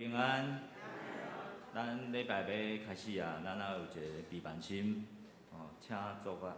平安，咱礼拜要开始啊，咱也有一个备办心，请坐吧。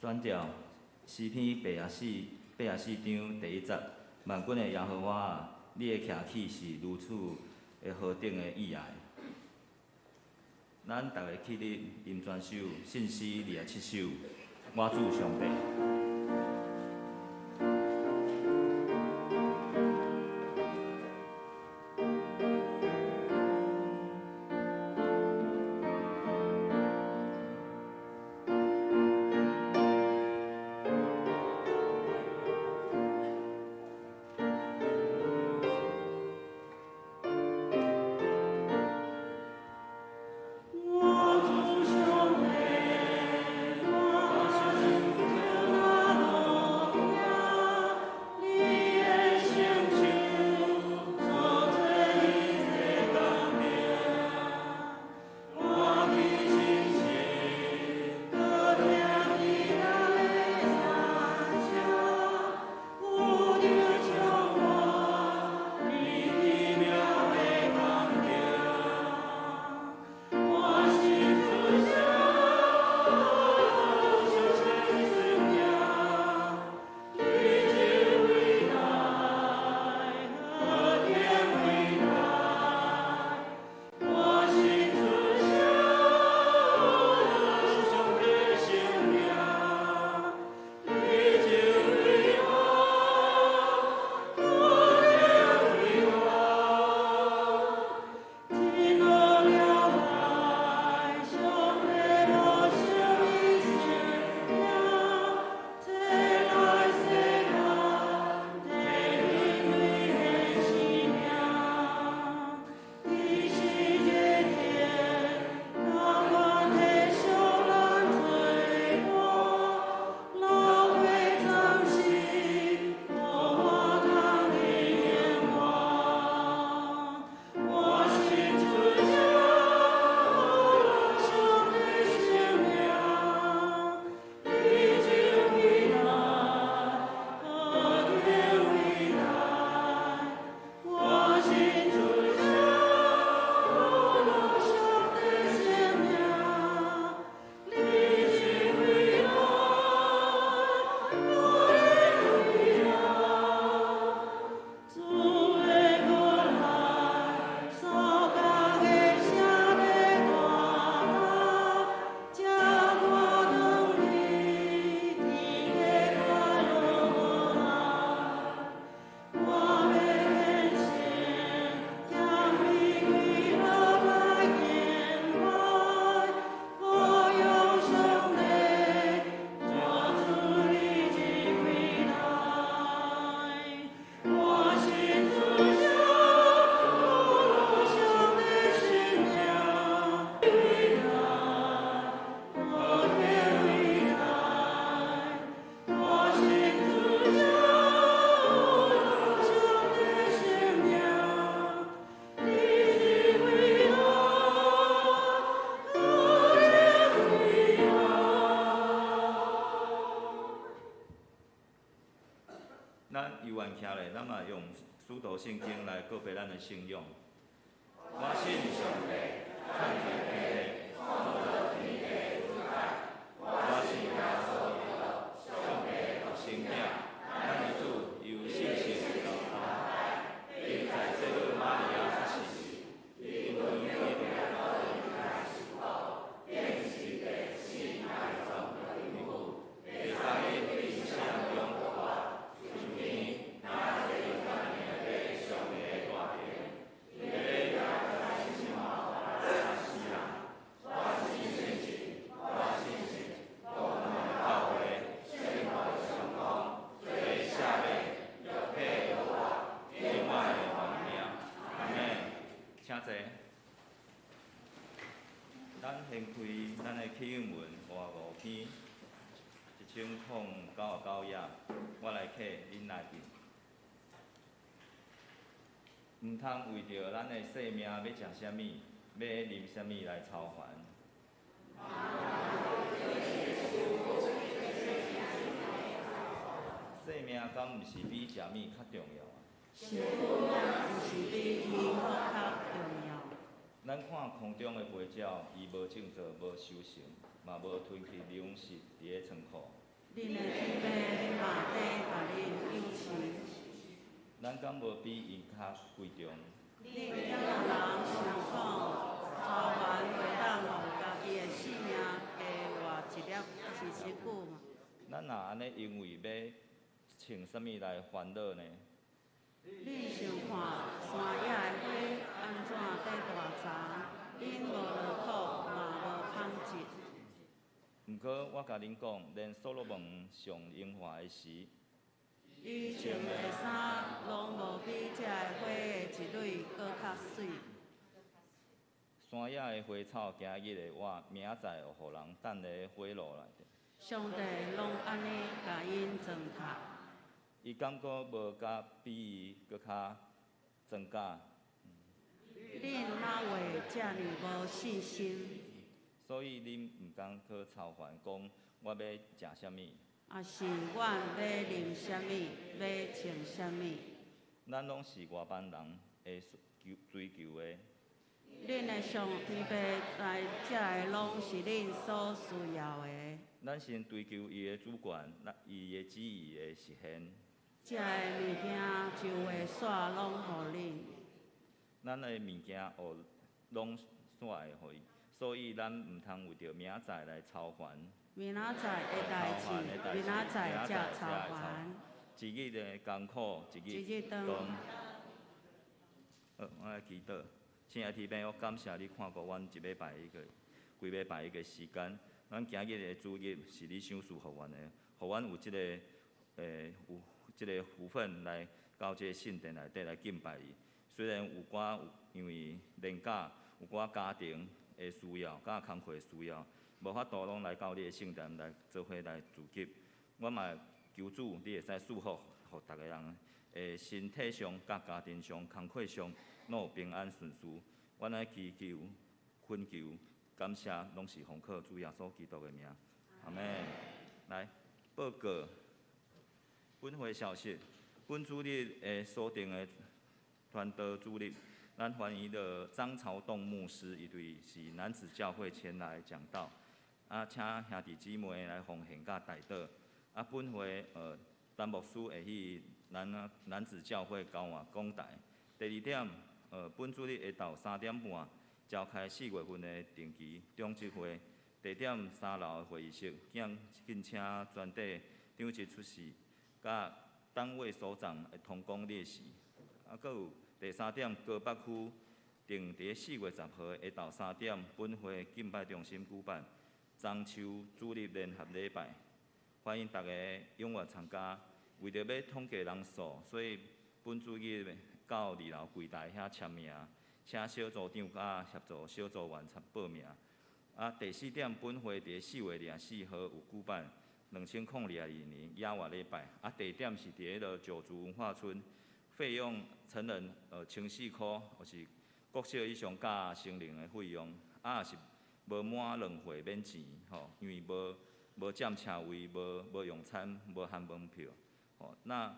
选调诗篇84章第一节，万军的耶和华啊，你的徛起是如此的何等的意爱。咱大家起立吟全首信诗27首，我主上帝。圣经来告白咱的信仰。我信上帝，创造天地，创造天地主宰。我信耶稣基督，上帝的独生子，咱的主由死时到来，掀开咱的启应文画5篇，1099页，我来刻恁内面。毋通为着咱的性命要食啥物，要啉啥物来操烦。性命敢毋是比食物较重要啊？生命毋是比医学较重要。咱看空中的飞鸟，伊无种作，无收成，嘛无吞去粮食伫个仓库。恁的天父嘛底甲恁养饲。咱敢无比因较贵重？恁囝仔人想讲，操烦袂当互家己的性命加活一粒是一句嘛？咱若安尼因为要穿啥物来烦恼呢？恁想看山野的花安怎在大丛，因无劳苦嘛无芳质。毋过我甲恁讲，连所罗门上荣华的时，伊穿的衫拢无比这花的一蕊搁较水。山野的花草，今日的我，明仔会互人等咧火炉内底。上帝拢安尼甲因糟蹋。伊感觉无甲比伊搁较增加，恁哪会遮尔无信心？所以恁毋敢去操烦，讲我要食啥物。也是阮要啉啥物，要穿啥物。咱拢是外班人会追求的。恁的上天父来遮的拢是恁所需要的。咱先追求伊的主权，伊的旨意的实现。遮的物件就会煞拢互恁。咱的物件拢煞会互伊，所以咱毋通为着明仔来操烦。明仔载的代志，明仔载才操烦。一日的艰苦，一日长。我来祈祷，亲爱的天父，我感谢你看顾阮一礼拜规礼拜个时间。咱今日的主日是你赏赐互阮的，互阮有有即个福分来到这个圣殿内底来敬拜伊。虽然有因为年假有家庭的需要，工课的需要，无法度拢来到你的圣殿来做伙来自给。我嘛求主，你会使祝福，互逐个人身体上、家庭上、工课上，拢有平安顺遂。我来祈求、恳求、感谢，拢是奉靠主耶稣基督的名。阿门。来报告本会消息，本主日锁定的传道主日，咱欢迎的张朝栋牧师，伊对是男子教会前来讲道，请兄弟姊妹来奉献甲代祷。本会陈牧师会去男子教会交换讲台。第二点，本主日下昼3点半召开4月份的定期中执会，地点3楼的会议室，敬请全体长职出席，甲单位首长会同工列席。阁有第3点，高北区定伫4月10号下昼3点，本会敬拜中心举办中秋主日联合礼拜。欢迎大家踊跃参加。为着要统计人数，所以本主日到2楼柜台遐签名，请小组长甲协助小组员报名。第4点，本会伫4月24号有举办2022年野外礼拜。地点是伫迄个九族文化村，费用成人1400块，就是国小以上加成人的费用。也是无满2岁免钱吼，因为无占车位，无用餐，无含门票。那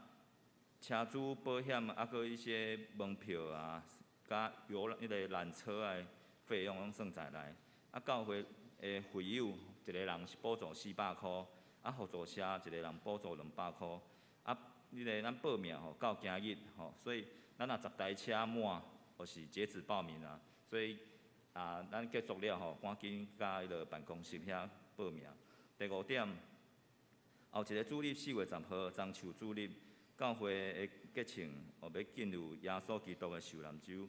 车主保险阁一些门票甲迄个缆车的费用拢算在内。教会的会友一个人是补助400块，辅助车一个人补助200块。咱报名到今日所以咱若10台车满，就是截止报名啦。所以咱结束了赶紧甲迄个办公室遐报名。第5点，后一个主日4月10号中秋主日，教会的节庆要进入耶稣基督的受难周，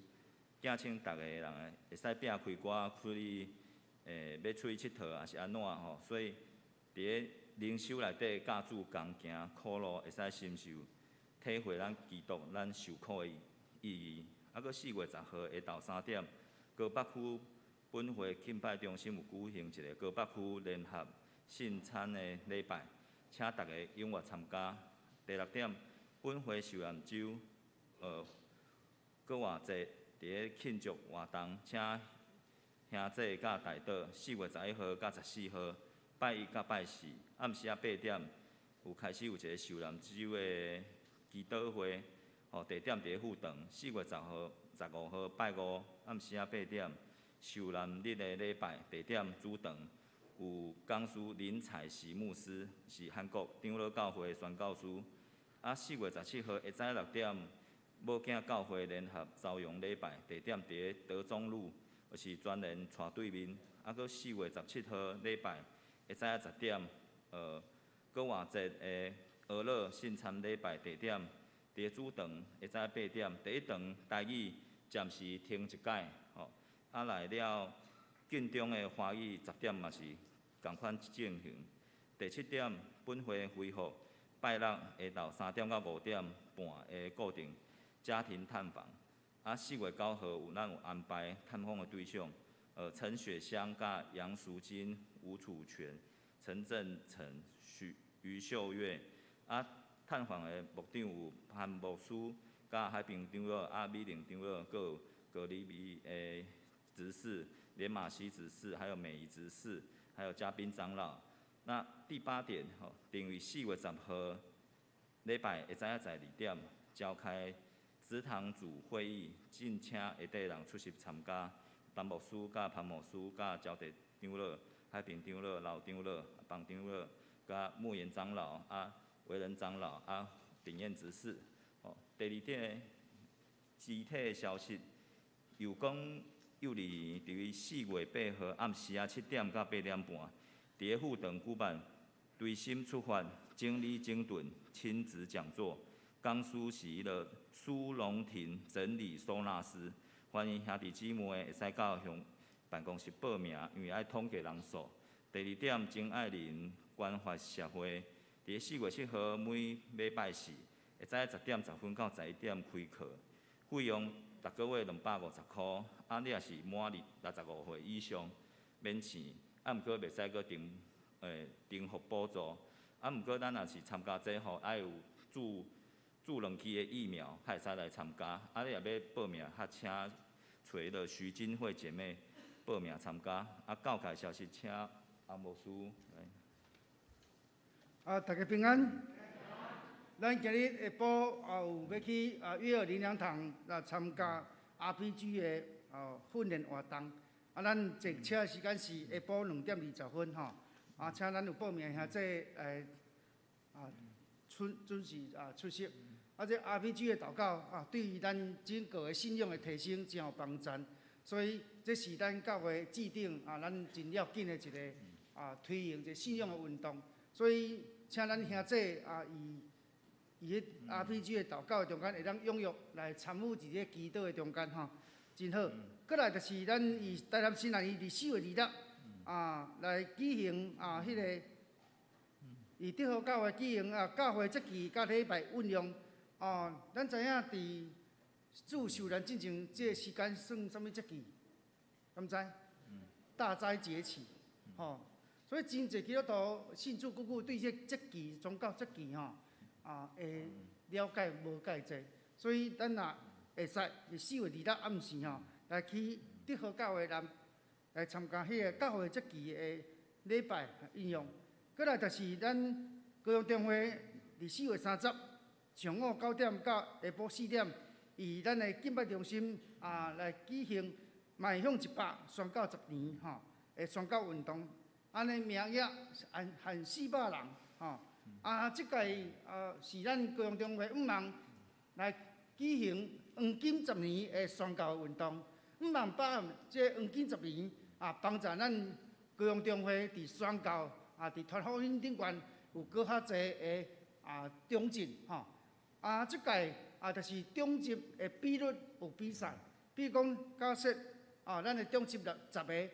敬请逐个人会使摒开歌要出去佚佗也是安怎所以伫个灵修内底教主同行苦路，会使深受体会咱基督咱受苦的意义。搁4月10号下昼3点，高北区本会敬拜中心有举行一个高北区联合圣餐的礼拜，请大家踊跃参加。第6点，本会寿宴周，搁偌济伫咧庆祝活动，请兄弟甲大岛4月11号甲14号，拜1甲拜4，暗时8点有开始有一个寿宴周的祈祷会，地点伫咧富堂。4月15号拜5，暗时8点寿宴日的礼拜，地点主堂。有讲师林采喜牧师，是韩国长老教会宣教师。4月17号下午6点，母囝教会联合朝阳礼拜，地点伫咧德中路，就是专人带对面。搁4月17号礼拜下午10点，搁偌济的俄乐圣餐礼拜，地点伫咧主堂，下午8点。第一堂台语暂时停一届，来了建中的华语10点嘛是同款进行。第7点，本会恢复拜六下昼3点到5点半的固定家庭探访。4月9号咱有安排探访的对象，陈雪香、甲杨淑金、吴楚全、陈正成、余秀月。探访的牧长有潘牧师、甲海平长老、米玲长老，阁有葛黎米的执事、连马西执事，还有美仪执事，还有嘉宾长老。第8点，定于4月10号礼拜下午12点召开职堂组会议，敬请下底人出席参加。陈牧师、甲潘牧师、甲焦地长老、海平长老、老长老、房长老、甲牧言长老、为人长老、鼎宴执事。第2点，具体的消息，有讲幼儿园伫于4月8号暗时7点到8点半，伫咧富堂举办对心出发、整理整顿亲子讲座，讲师是苏龙庭整理收纳师。欢迎兄弟姊妹会使到向办公室报名，因为爱统计人数。第2点，真爱人关怀社会，伫4月7号每礼拜4下午10点10分到11点开课，费用逐个月250块。你若是满65岁以上，免钱。毋过袂使阁订户补助。毋过咱若是参加这爱有注2剂的疫苗，才会使来参加。你若要报名，请找徐金惠姐妹报名参加。教开消息，请牧师来。大家平安。咱今日下晡有要去约尔林良堂参加 RPG 的训练活动。咱坐车时间是下晡2点20分请咱有报名兄弟准时出席。这 RPG 的祷告对于咱整个的信仰的提升真有帮助。所以这是咱教会制定咱真要紧的一个推行一个信仰的运动。所以请咱兄弟伊迄 RPG 的祷告的中间，会当踊跃来参与伫咧祈祷的中间真好。过来就是咱以台南新南伫4月26来举行迄个以德和教会举行教会节期甲礼拜运用咱知影伫主寿宴进前，这个时间算啥物节期？敢知？大斋节期所以真侪基督徒信主久久对这节期宗教节期会了解无介济，所以咱若会使伫4月26暗时来去德和教会来参加迄个教会节期的礼拜应用。过来就是咱高雄中会伫4月30上午9点到下晡4点，以咱的敬拜中心来举行迈向100宣教10年的宣教运动，安尼名额含400人即届是咱高雄中会5万来举行黄金10年的宣教运动，5万把握这黄金10年帮助咱高雄中会伫宣教伫传福音顶悬有搁较济的中进即届就是中级的比率有比赛，比如讲假设咱的中级10个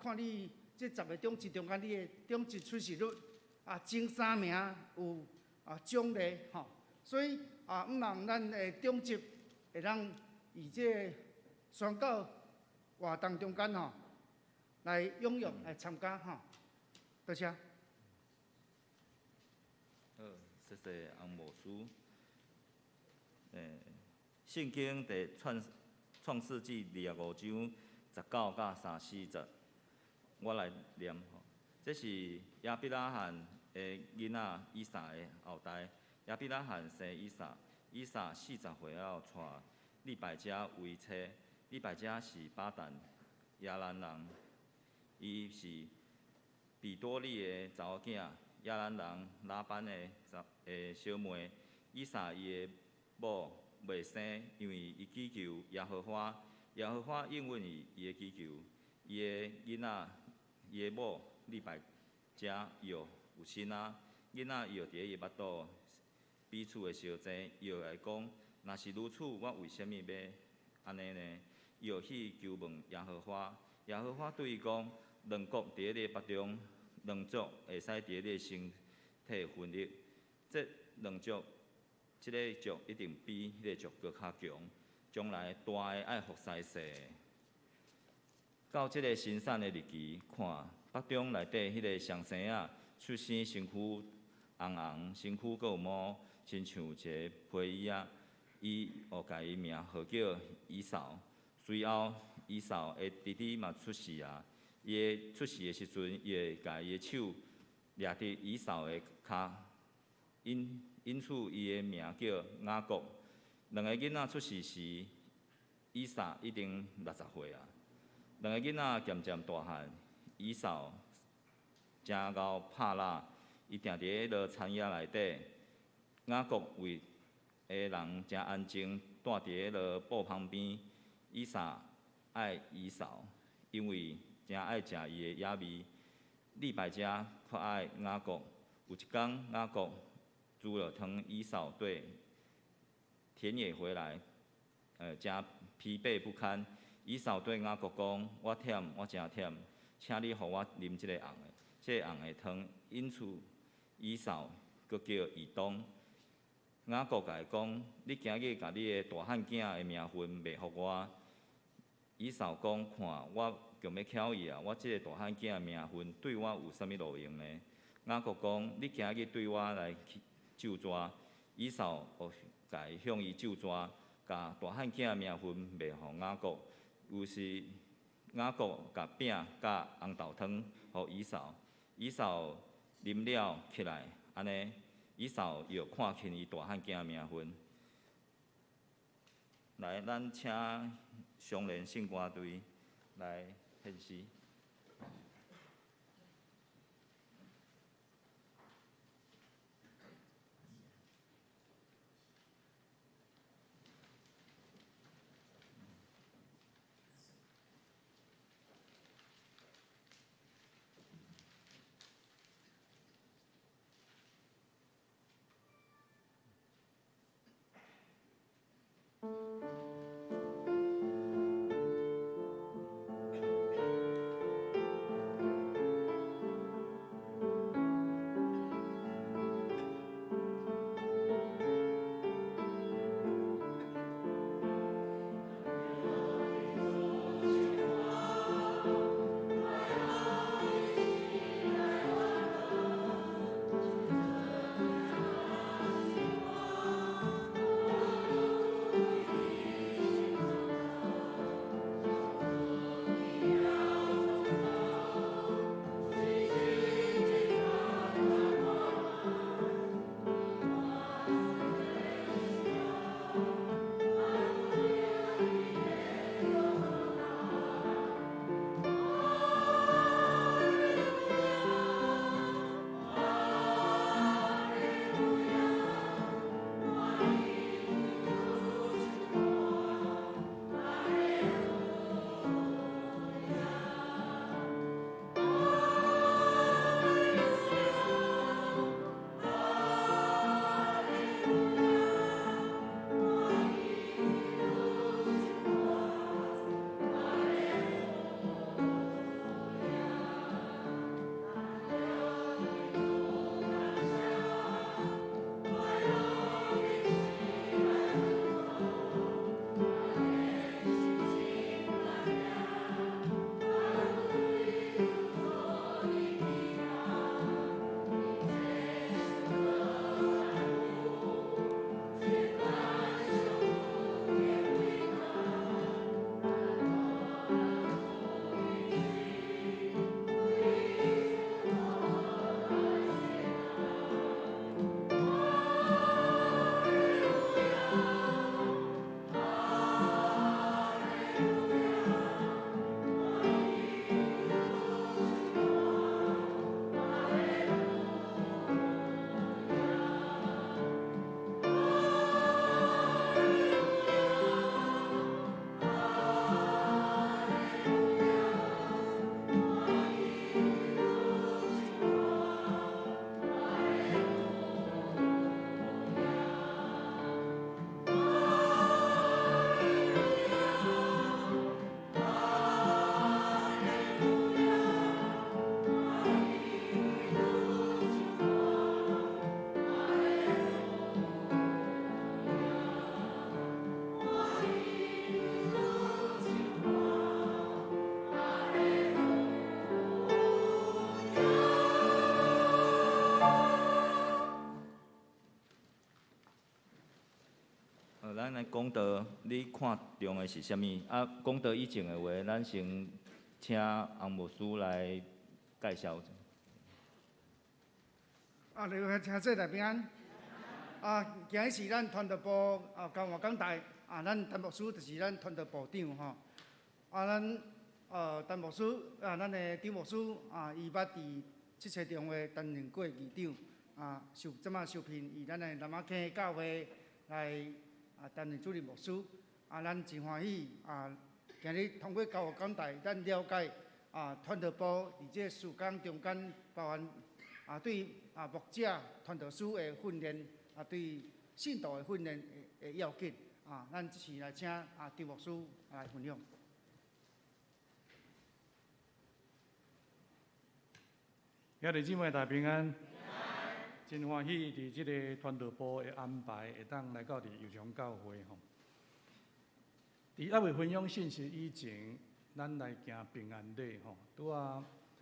看你这10个中级中间你的中级出席率前3名有奖励所以毋望咱的中级会当以这宣教活动中间来踊跃来参加吼。多谢。好，谢谢洪牧师。圣经伫创世纪25章19到30，我来念吼。这是亚伯拉罕的囡仔以撒的后代。亚伯拉罕生以撒，以撒40岁后娶利百加为妻。利百加是巴旦亚兰人，伊是比多利的查某囝，亚兰人拉班的小妹。以撒伊的某袂生，因为伊祈求耶和华，耶和华应允伊的祈求。伊的囡仔，伊的某利百加药有生仔，囡仔药伫伊目肚，彼此的相争，药来讲，若是如此，我为虾米要安尼呢？药去求问耶和华，耶和华对伊讲：两国伫你腹中，两族会使伫你身体分裂。这两族。即个族一定比迄个族搁较强，将来大个爱服侍细。到即个生产的日期，看北中内底迄个上生仔出生身躯红红，身躯搁有毛，亲像一个皮衣仔。伊学家伊名号叫以扫。随后以扫的弟弟嘛出世啊。伊个出世的时阵，伊会家伊的手掠伫以扫的骹，因此，伊的名叫雅各。两个囡仔出世时，以撒已经60岁啊。两个囡仔渐渐大汉，以扫真敖拍蜡，伊定伫落田野内底。雅各为的人真安静，住伫落布旁边。以撒爱以扫，因为真爱食伊的野味。利百加较爱雅各。有一天，雅各煮了汤，以扫对田野回来，真疲惫不堪。以扫对雅各讲：“我忝，我真忝，请你互我啉即个红的，即个红的汤。”因此，以扫佫叫以东。雅各甲伊讲：“你今日甲你的大汉囝的名分卖互我。”以扫讲：“看，我强要巧伊啊！我即个大汉囝的名分对我有啥物路用呢？”雅各讲：“你今日对我来咒詛。”以扫甲伊向伊咒詛，甲大汉囝的名分卖互雅各。有时雅各甲饼甲红豆汤互以扫，以扫啉了起来，安尼以扫又看轻伊大汉囝的名分。来，咱请相连圣歌队来献诗。咱来讲道，你看重的是啥物？啊，讲道以前的话，咱先请洪牧师来介绍。各位听众大平安。今日是咱传道部教育讲台咱陈牧师就是咱传道部长吼。咱陈牧师咱的张牧师伊捌伫即次中会担任过议长受聘以咱的南仔坑教会来担任主任牧师。咱真欢喜今日通过教育讲台，咱了解传道部伫这事工中间包含对牧者、传道师的训练对信徒的训练的要紧咱即次来请张牧师来分享。兄弟姊妹大平安，真欢喜伫即个传道部的安排，会当来到伫油厂教会吼。伫还未分享信息以前，咱来行平安礼吼。拄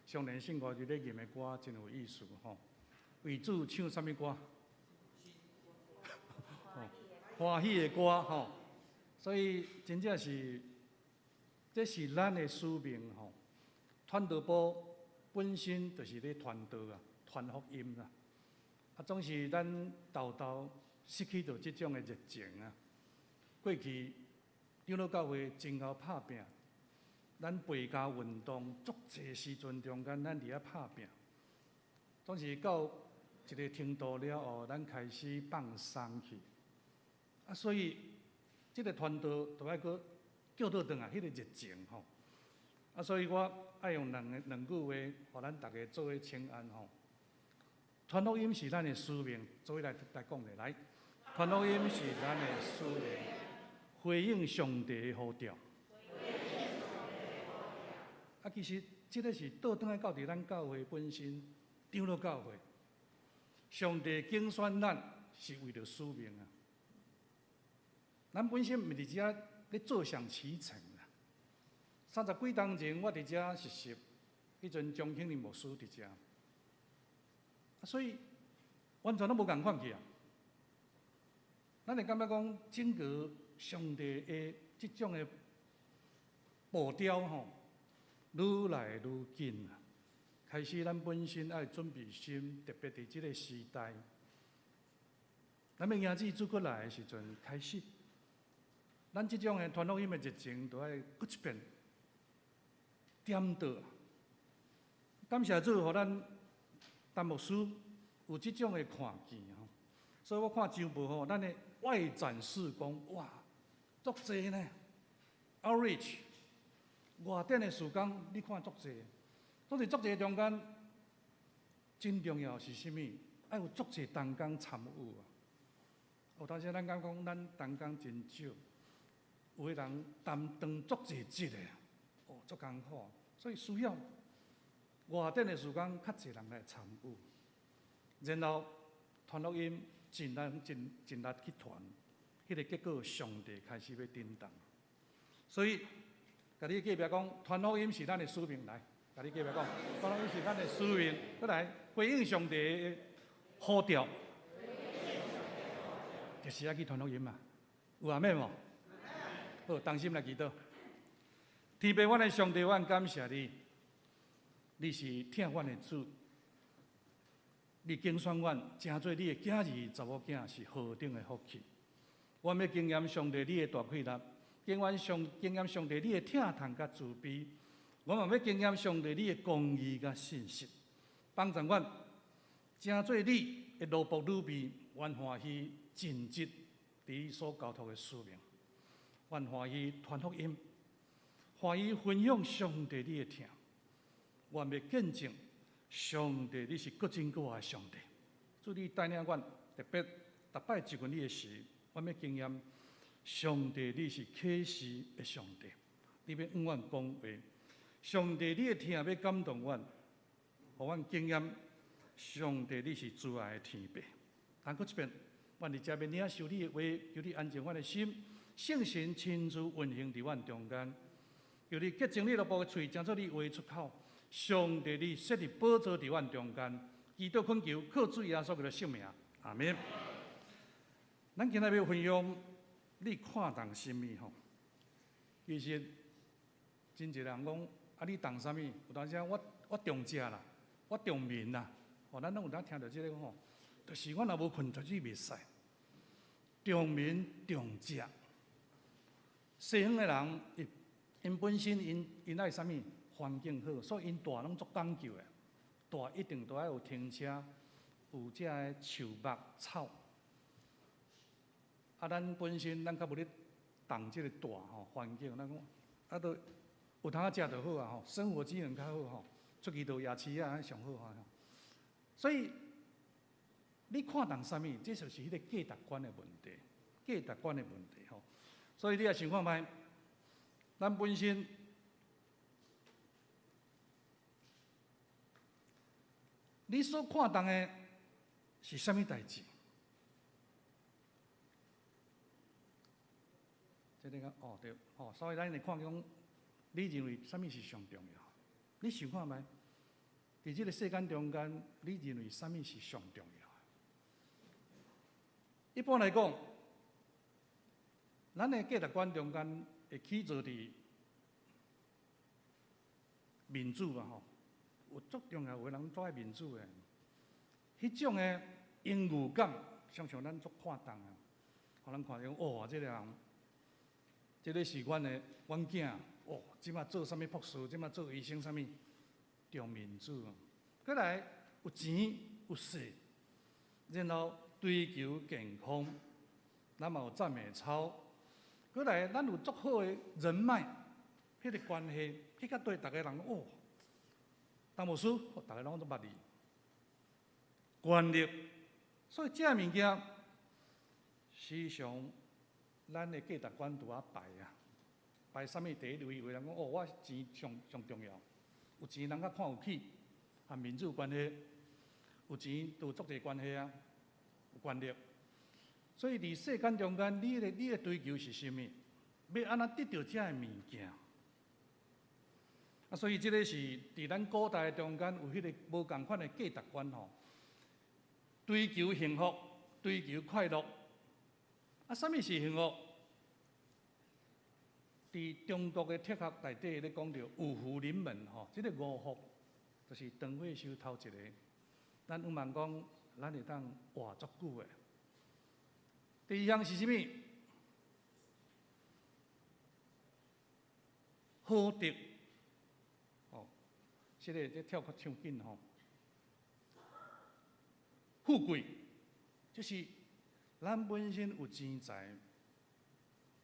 上联圣歌就咧吟的歌真有意思吼。为主唱啥物歌？欢喜的歌吼。所以真正是，这是咱的使命吼。传道部本身就是咧传道传福音总是咱豆豆失去到即种的热情过去长老教会真够拍拼，咱背家运动足济时阵中间，咱伫遐拍拼，总是到一个程度了后，咱开始放松去所以即个传道就爱搁叫倒转来，迄个热情吼所以我爱用两句话，互咱大家做伙请安吼。传福音是咱的使命，做伙来讲咧。来，传福音是咱的使命，回应上帝的呼召。其实这个是倒转来到伫咱教会本身，长老教会，上帝拣选咱是为了使命咱本身毋是伫遮咧坐享其成30几年前，我伫遮实习，迄阵钟庆林牧师伫遮，所以完全都无共款去咱会感觉讲，整个上帝的即种的步调愈来愈紧开始，咱本身要准备心，特别伫即个时代，咱要迎主过来的时阵，开始，咱即种的传福音的热情，都要搁一遍。点到，感谢主，互咱陈牧师有即种的看见所以我看周报咱的外展事工，哇，足济呢 ，outreach， 外展的事工，你看足济，都是足济中间，真重要是啥物？要有足济同工参与有当时咱讲咱同工真少，有的人担当足济节的。足艰苦，所以需要外展的事工较侪人来参与，然后传福音尽力去传，迄个结果上帝开始要震动。所以，甲你隔壁讲，传福音是咱的使命来，甲你隔壁讲，传福音是咱的使命，再来回应上帝的呼召，就是要去传福音嘛，有阿妹无？好，同心来祈祷。天父，阮的上帝，阮感谢你，你是疼阮的主，你拣选阮，成做你的囝儿、查某囝是何等的福气。阮要经验上帝你的大气力，经验上帝你的疼痛甲慈悲，阮嘛要经验上帝你的公义甲信实，帮助阮，成做你的奴仆女婢，阮欢喜尽职伫你所交托的使命，阮欢喜传福音。欢喜分享上帝你的疼，我要见证上帝你是各真各爱的上帝。主你带领阮，特别逐摆一群你的时，我要经验上帝你是启示的上帝。你要向阮讲话，上帝你的疼要感动阮，互阮经验上帝你是慈爱的天父。但搁一遍，阮伫遮要领受你的话，求你安静阮的心，圣神亲自运行伫阮中间。求你洁净你落部的喙，将做你话出口。上帝，你设立宝座伫阮中间，祈祷恳求，靠主耶稣基督的圣名，阿门。咱今日要分享你看重什么吼？其实真侪人讲，啊，你重什么？有当时啊，我重食啦，我重眠啦，吼，咱拢有当听到即个吼，就是我若无困，绝对袂使。重眠重食，西方的人，因本身因爱啥物环境好，所以因大拢足讲究的，大一定都要有停车，有遮个树木草。啊，咱本身咱较无咧动即个大吼环境，咱讲啊，都有通啊食就好啊吼，生活机能较好吼，出去到夜市啊上好啊。所以你看重啥物，这就是迄个价值观的问题，价值观的问题吼。所以你也想看觅，咱本身你所看重的是啥物代志？即个讲哦对，哦，所以咱来看讲，你认为啥物是上重要？你想看觅？伫即个世间中间，你认为啥物是上重要？一般来讲，咱的价值观中间会起造伫民主嘛吼，有足重要，有个人做爱民主的，迄种的荣誉感，常常咱足看重啊，互咱看讲哦，即个人。这个是阮囝哦，即马做啥物博士，即马做医生啥物，重民主。再来有钱有势，然后追求健康，咱嘛有赞美操。再来咱有足好的人脉，迄个关系，去甲对逐个人哦，当牧师，逐个拢都捌你。权力，所以这物件时常。咱的价值观拄啊排啊，排啥物第一位？有人讲哦，我钱上重要，有钱人较看有起，和民主关系，有钱就有足侪关系啊，有权力。所以伫世间中间，你的追求是啥物？要安怎得到遮个物件？啊，所以这个是伫咱古代中间有迄个无共款的价值观吼，追求幸福，追求快乐。啊，啥物是幸福？伫中国的哲学内底咧讲到五福临门吼，即个五福就是唐慧修头一个。咱有问讲，咱会当活足久的。第二项是啥物？好德哦，即个跳较唱紧吼。富贵就是。咱本身有钱财，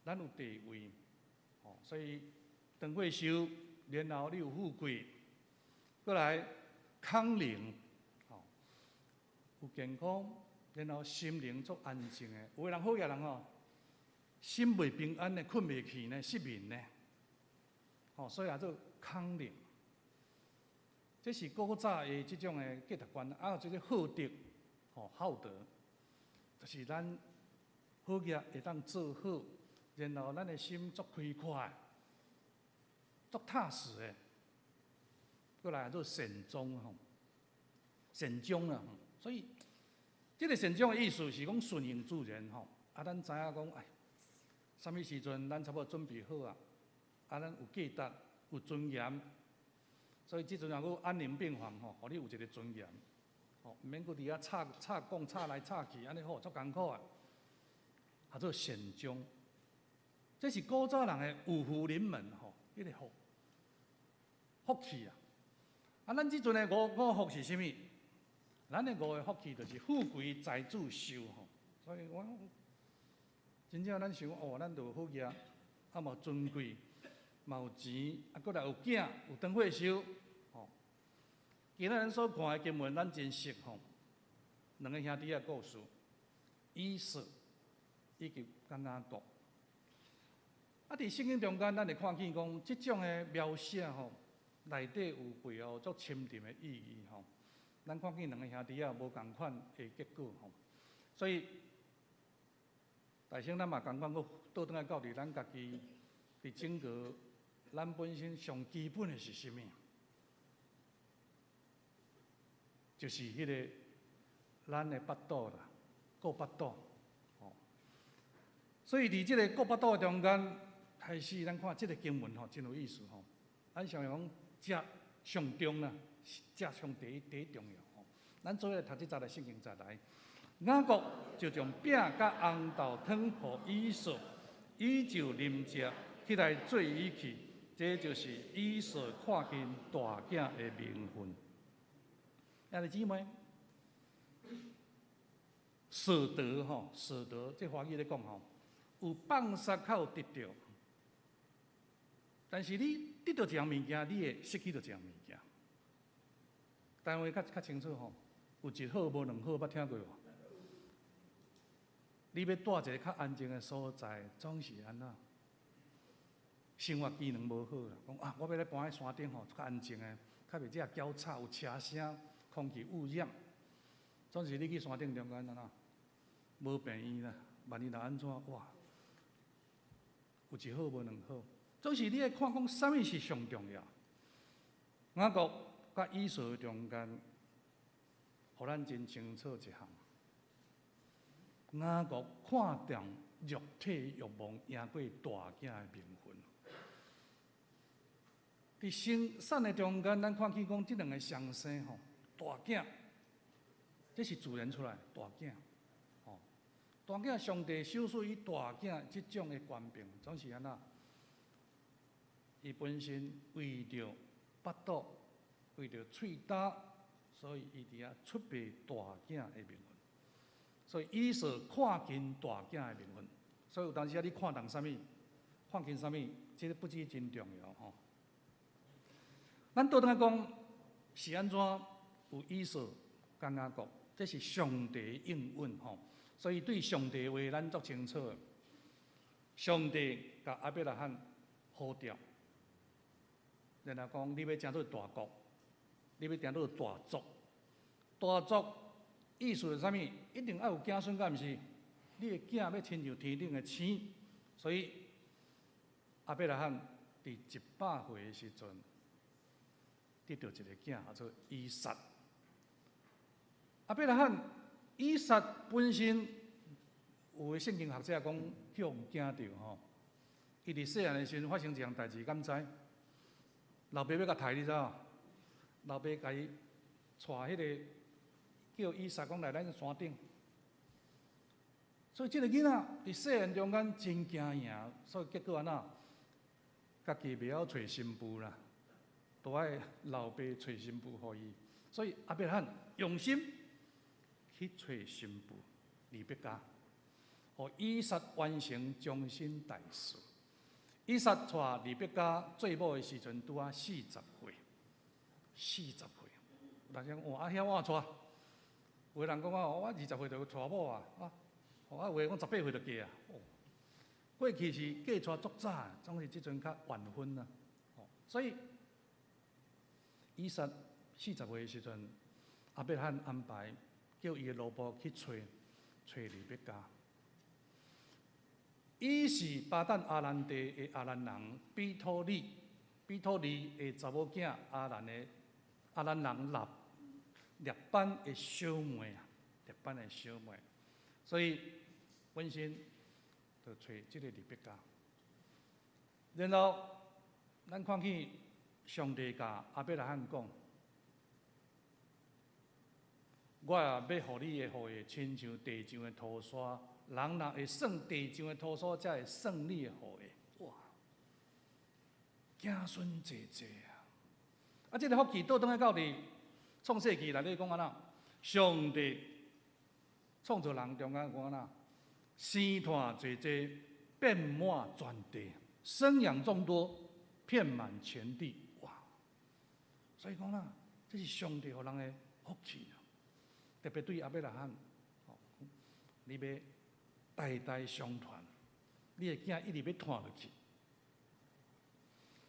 咱有地位，哦，所以唐慧修，然后你有富贵，过来康宁，哦，有健康，然后心灵足安静的。有个人好个人哦，心袂平安的，困袂去呢，失眠呢，哦，所以也做康宁。这是古早的这种的价值观，还有这个好德，哦，好德。就是咱好业会当做好，然后咱的心足开快，足踏实的。过来做善终吼，善终啊。所以，这个善终的意思是讲顺应自然吼。啊，咱知影讲，哎，啥物时阵咱差不多准备好啊？啊，咱有价值，有尊严。所以即阵若个安宁病房吼，互你有一个尊严。哦，毋免搁伫遐吵讲、吵来吵去，安尼好足艰苦啊！叫做善终，这是古早人的五福临门吼，迄个福气啊！啊，咱即阵的五福是啥物？咱的五个福气就是富贵、财主、寿吼。所以我真正咱想哦，咱就有好业，啊嘛尊贵，嘛有钱，啊搁来有囝，有长岁寿。今仔咱所看的经文，咱真熟吼。两个兄弟的故事，以色以及甘拿督。啊，伫圣经中间，咱会看见讲，即种的描写吼，内底有背后足深沉的意义吼。咱看见两个兄弟啊，无共款的结果吼。所以，大圣咱嘛共款，佫倒转来到伫咱家己伫整个咱本身上基本的是啥物？就是迄个咱的腹肚啦，顾腹肚，吼。所以伫即个国巴岛中间开始，咱看即个经文吼，真有意思吼。咱常讲食上中啦，食上第一重要吼。咱做伙来读即节的圣经再来。雅各就将饼甲红豆汤互以扫，伊就啉食，起来做伊去。这就是以扫看见大囝的名分。兄弟姊妹，舍得吼，舍得，这华语咧讲吼，有放杀较有得着。但是你得到一样物件，你会失去到一样物件。单位较清楚吼，有一好无两好，捌听过无？你要住一个较安静的所在，总是安那。生活机能无好啦，讲啊，我要来搬喺山顶吼，较安静的，较袂遮搅吵，有车声、空气污染。总是你去山顶中间安那，无病院啦，万一若安怎哇？有一好无两好，总是你会看讲啥物是上重要。雅各甲以扫中间，互咱真清楚一项。雅各看重肉体欲望赢过大囝的名分。伫生产的中间，咱看见讲即两个相生吼，大囝，这是自然出来大囝，吼，大囝上帝授予伊大囝即种的权柄，总是安那。伊本身为着腹肚，为着喙焦，所以伊伫遐出卖大囝的名分。所以以扫看见大囝的名分，所以有当时你看重啥物，看见啥物，这个不止真重要吼。咱倒转来讲，是安怎有以扫甲雅各，这是上帝应允吼。所以对上帝的话，咱足清楚的。上帝甲亚伯拉罕呼召，然后讲你要成做大国，你要成做大族，大族意思是啥物？一定要有子孙，敢毋是？你的囝要亲像天顶的星，所以亚伯拉罕伫100岁的时阵。得到一个囝，叫做以撒。亚伯拉罕、以撒本身，有的圣经学者讲向惊着吼。伊伫细汉的时阵发生一样代志，敢知？老爸要甲刣，你知无？老爸甲伊带迄个叫以撒讲来咱山顶。所以即个囡仔伫细汉中间真惊赢，所以结果安那，家己袂晓找新妇啦。都爱老爸找新妇互伊，所以亚伯拉罕用心去找新妇利百加，互以撒完成终身大事。以撒带利百加做某的时阵，拄啊40岁，40岁。有人讲哇，啊遐我带，有的人讲我20岁就带某啊，有的讲18岁就嫁啊。过去是嫁带足早，总是即阵较晚婚啊。所以。以撒40岁的时阵，亚伯拉罕安排叫伊的老婆去找利百加。伊是巴旦阿兰地的阿兰人比托利的查某囝阿兰人列班的小妹啊，列班的小妹，所以本身就找即个利百加。然后咱看去。上帝甲亚伯拉罕讲：“我也要互你的后裔亲像地上的土沙，人若会算地上的土沙，才会算你的后裔。”哇，子孙济济啊！啊，这个福气倒转来到伫创世纪内底讲安那，上帝创造人中间讲安那，生团济济，遍满全地，生养众多，遍满全地。所以讲啦，这是上帝予人的福气啊！特别对亚伯拉罕，你要代代相传，你的囝一直要传落去。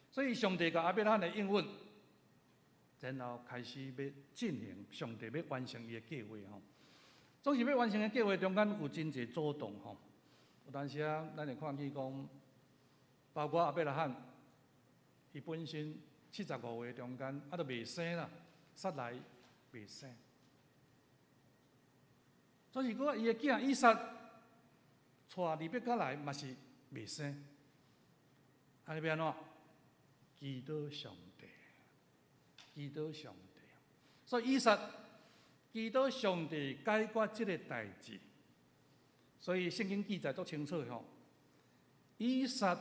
所以上帝甲亚伯拉罕的应允，然后开始要进行，上帝要完成伊的计划吼。总是要完成的计划中间有真侪阻挡吼。有当时啊，咱会看见讲，包括亚伯拉罕，伊本身。75岁中间，都未生啦，撒来未生。所以讲，伊的囝以撒带利百加来嘛是袂使，安尼要安怎？祈祷上帝，祈祷上帝。所以以撒祈祷上帝解决这个代志。所以圣经记载足清楚吼，以撒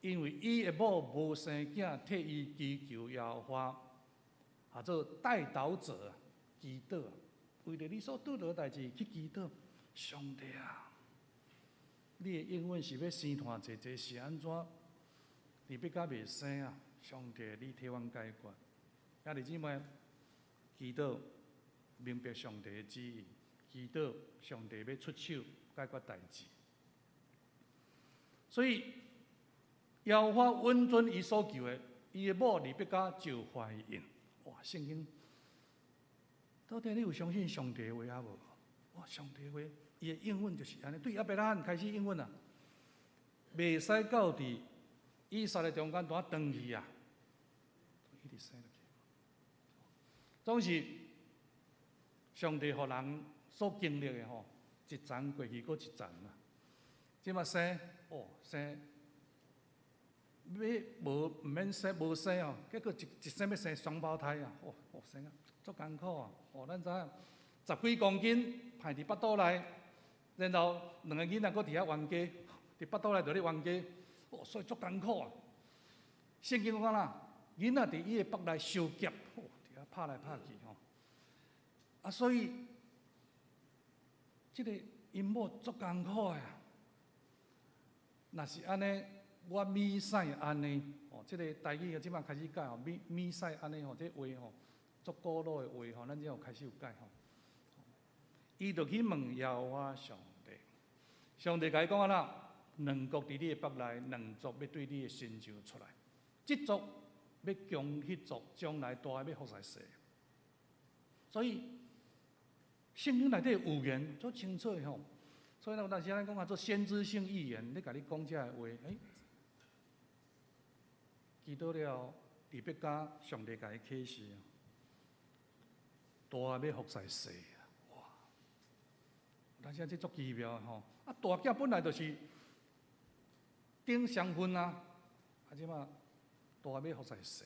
因为伊的某无生囝，替伊祈求耶和华，啊做代祷者，祈祷，为着你所拄到的代志去祈祷，上帝啊，你的应允是要生团济济是安怎？你要甲袂生啊？上帝，你替阮解决。兄弟姊妹，祈祷明白上帝的旨意，祈祷上帝要出手解决代志。所以耶和华允准伊所求的，伊的某利百加就怀孕。哇，圣经到底你有相信上帝的话啊无？哇，上帝的话，伊的应允就是安尼，对亚伯拉罕开始应允啊，袂使到伫以撒的中间段断去啊，一直生落去。总是上帝互人所经历的吼，一层过去，搁一层啊。即马生生，要无毋免生无生哦，结果一生要生双胞胎啊！生啊，足艰苦啊！咱知影10几公斤排伫腹肚内，然后2个囡仔搁伫遐冤家，伫腹肚内就咧冤家，所以足艰苦啊！圣经讲啦，囡仔伫伊的腹内受劫，伫遐拍来拍去吼。啊，所以即个因某足艰苦的啊！若是安尼，我米使安尼，即个台语即摆开始改吼，米使安尼吼，这话吼，足古老的话吼，咱只后开始有改吼。伊就去问耶和华上帝，上帝甲伊讲安怎？2国伫你的腹内，2族要对你的伸手出来，这族要强迄族，将来大要服侍谁？所以圣经内底有言足清楚的吼。所以有当时咱讲做先知性预言，咧甲你讲遮个话，祈祷了利百加，上帝甲伊启示，大要服侍谁啊？哇！有当时这足奇妙的吼，啊大囝本来就是顶双份啊，即马大要服侍谁？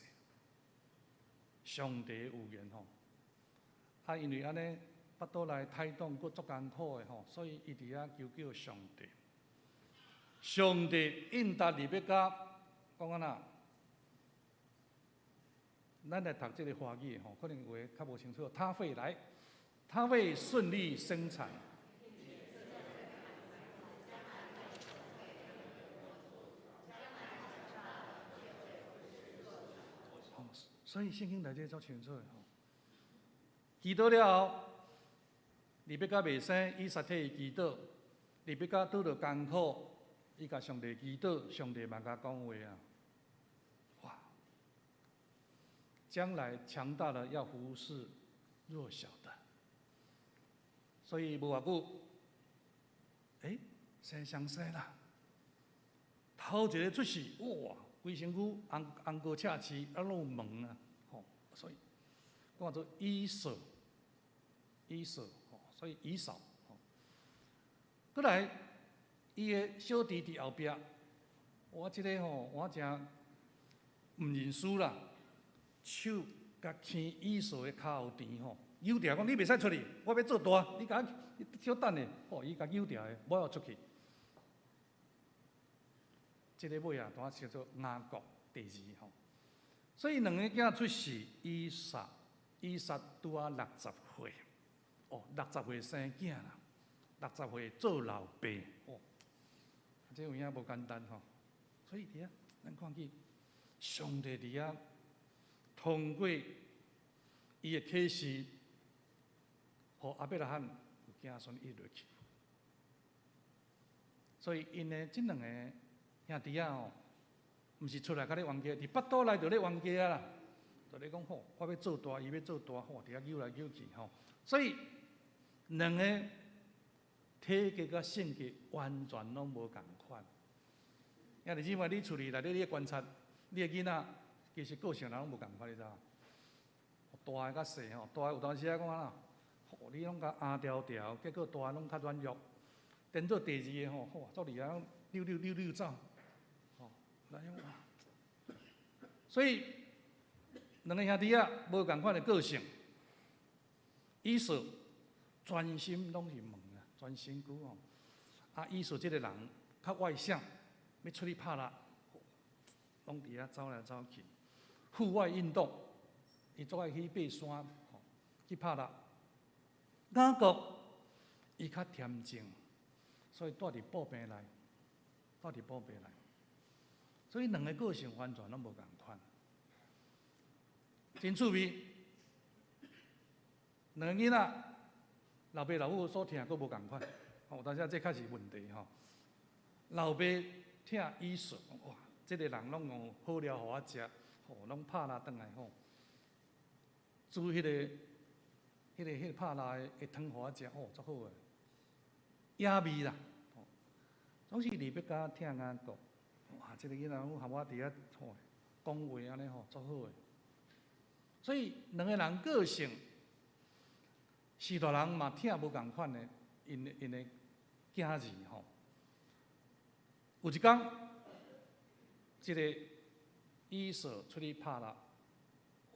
上帝有言吼，啊因为安尼。腹肚内胎动，佫足艰苦的吼，所以伊伫遐求救上帝。上帝应答利百加，讲安怎？咱来读这个华语吼，可能话较无清楚。他会顺利生产。所以圣经内底足清楚的吼，祈祷了后。利百加袂生，以撒替伊祈祷。利百加拄着艰苦，伊甲上帝祈祷，上帝嘛甲讲话啊！哇！将来强大的要服侍弱小的，所以无偌久，生上生啦。头一个出世，哇！规身躯红膏赤刺，啊，拢有毛啊！吼，所以讲做以扫。所以以扫，过来，伊的小弟伫后壁，我即个吼，我真毋认输啦，手甲牵以扫的骹后蹄吼，扭掉讲你袂使出去，我要做大，你甲小等下，伊甲扭掉的，我要出去。即个尾啊，当叫做雅各第2吼，所以2个囝出世，以撒拄啊60岁。60岁生囝啦，60岁做老爸，这有影无简单吼。所以伫遐，咱看见上帝伫遐通过伊的启示，互亚伯拉罕有子孙一落去。所以因的这2个兄弟啊吼，毋是出来甲咧冤家，伫腹肚内就咧冤家啦，就咧讲吼，我要做大，伊要做大，伫遐扭来扭去吼，所以。2个体格甲性格完全拢无共款。兄弟姊妹，你厝里内底你观察，你的囡仔其实个性拢无共款，你知影？大个甲细吼，大个有当时啊讲啊，你拢甲硬条条，结果大个拢较软弱；颠做第二个吼，哇，足厉害，溜走，吼，来哇！所以两个兄弟啊，无共款的个性。以扫专心拢是问啊，专心句吼。啊，以扫这个人较外向，要出去拍啦，拢伫遐走来走去，户外运动，伊总爱去爬山，吼，去拍啦。雅各伊较恬静，所以住伫步边内，所以两个个性完全拢无共款，真趣味。两个囡仔，老爸老母所听佫无共款，吼，但是这确实问题吼。老爸听以扫，哇，这个人拢有好料互我食，吼，拢拍拉转来吼，煮迄个拍拉的汤互我食，哦，足好诶，野味啦，吼，总是离别甲听雅各，哇，这个囡仔含我伫遐吼讲话安尼吼，足好诶。所以两个人个性。许多人嘛听无共款的，因的囝儿吼。有一天，这个以扫出去拍啦，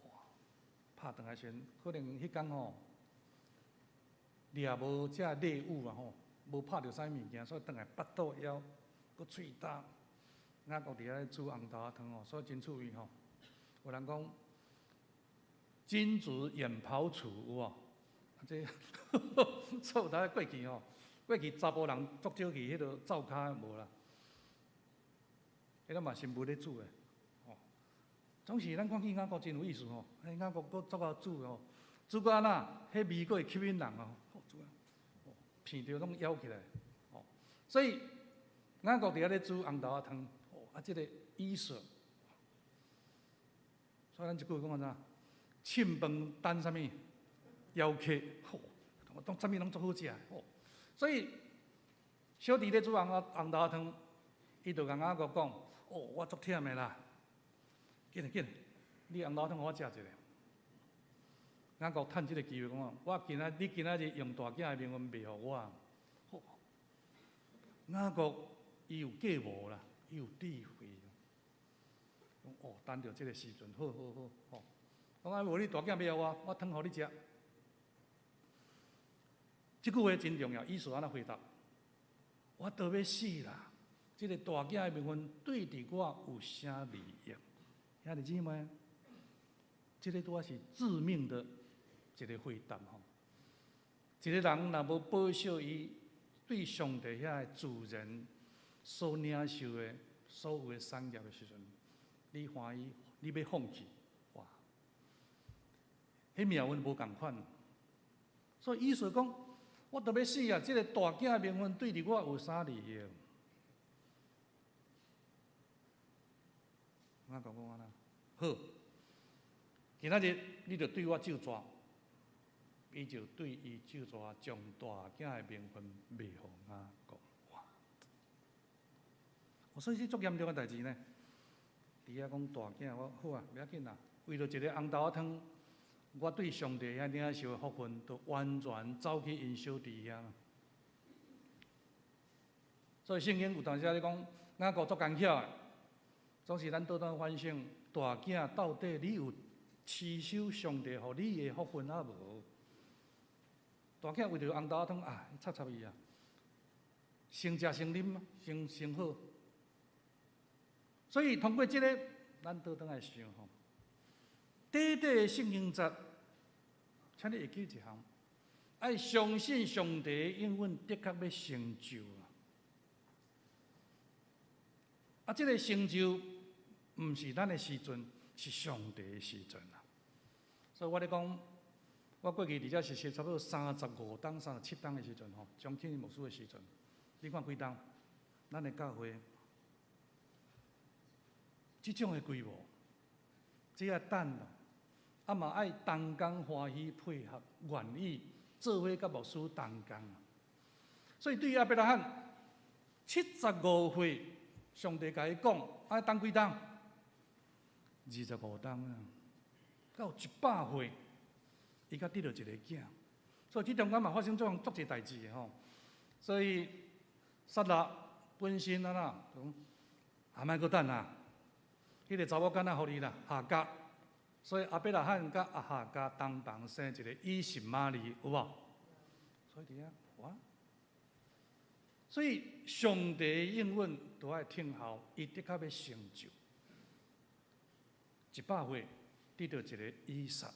哇，拍转来先，可能迄天吼，掠无遮猎物啊吼，无拍着啥物件，所以转来腹肚枵，佮喙焦。雅各伫遐煮红豆仔汤吼，所以真趣味吼。有人讲，君子远庖厨有无？这所有台过去吼，过去查甫人足少去迄落灶骹无啦，迄个嘛是无咧煮诶，吼。总是咱看见雅各真有意思吼，雅各佫足够煮吼，煮到安那，迄味佫会吸引人哦，煮啊，片着拢咬起来，吼。所以雅各伫遐咧煮红豆仔汤，啊，即个以扫，所以咱一句讲安怎，庆饭等啥物？邀客，吼，当啥物拢足好食，吼。所以小弟咧煮红豆仔汤，伊就甲雅各讲：哦，我足忝的啦，紧，你红豆仔汤互我食一下。雅各趁即个机会讲：你今仔日用大囝的名分卖互我。吼，雅各伊有计谋啦，伊有智慧。讲哦，等到即个时阵，好，吼。讲啊，无你大囝卖互我汤互你食。这句话真重要，以扫安那回答：我都要死啦！这个大囝的名分对伫我有啥利益？兄弟姊妹，这个拄啊是致命的一个回答吼。一个人若无保守伊对上帝遐的自然所领受的所有的产业的时阵，你欢喜，你要放弃，哇！迄命运无共款。所以以扫讲。我都要死啊！这个大囝的名分对伫我有啥利益？我讲安那好，今仔日你着对我咒詛，伊就对伊咒詛，将大囝的名分卖互雅各。哇！所以是足严重的代志呢。伫遐讲大囝，我好啊，不要紧啦，为着一个红豆仔汤。我对上帝遐领受的福分，都完全走去因小弟遐。所以圣经有当时咧讲，雅各足工巧的，总是咱倒转反省，大囝到底你有持守上帝互你的福分啊无？大囝为着红豆仔汤啊，插伊啊，先食先啉，先好。所以通过这个，咱倒转来想吼。短短的圣经节，请你会记一项，爱相信上帝的应允的确要成就啊！啊，这个成就毋是咱的时阵，是上帝的时阵啊！所以我咧讲，我过去伫遮实习差不多35天、37天的时阵吼，将近牧师的时阵，你看几天，咱的教会，这种的规模，这要等啦。啊嘛爱同工欢喜配合，愿意做伙甲牧师同工啊。所以对亚伯拉罕75岁，上帝甲伊讲，爱等几天？25天啊，到100岁，伊才得到一个囝。所以这中间嘛发生足侪代志的吼。所以撒拉本身啊啦，讲啊莫搁等啊，迄个查某囡仔互你啦，夏甲。所以阿伯拉罕甲阿哈甲同房生一个以实玛利，有无？所以伫遐哇，所以上帝的应允都爱听候，伊的确要成就。100岁得到一个以撒，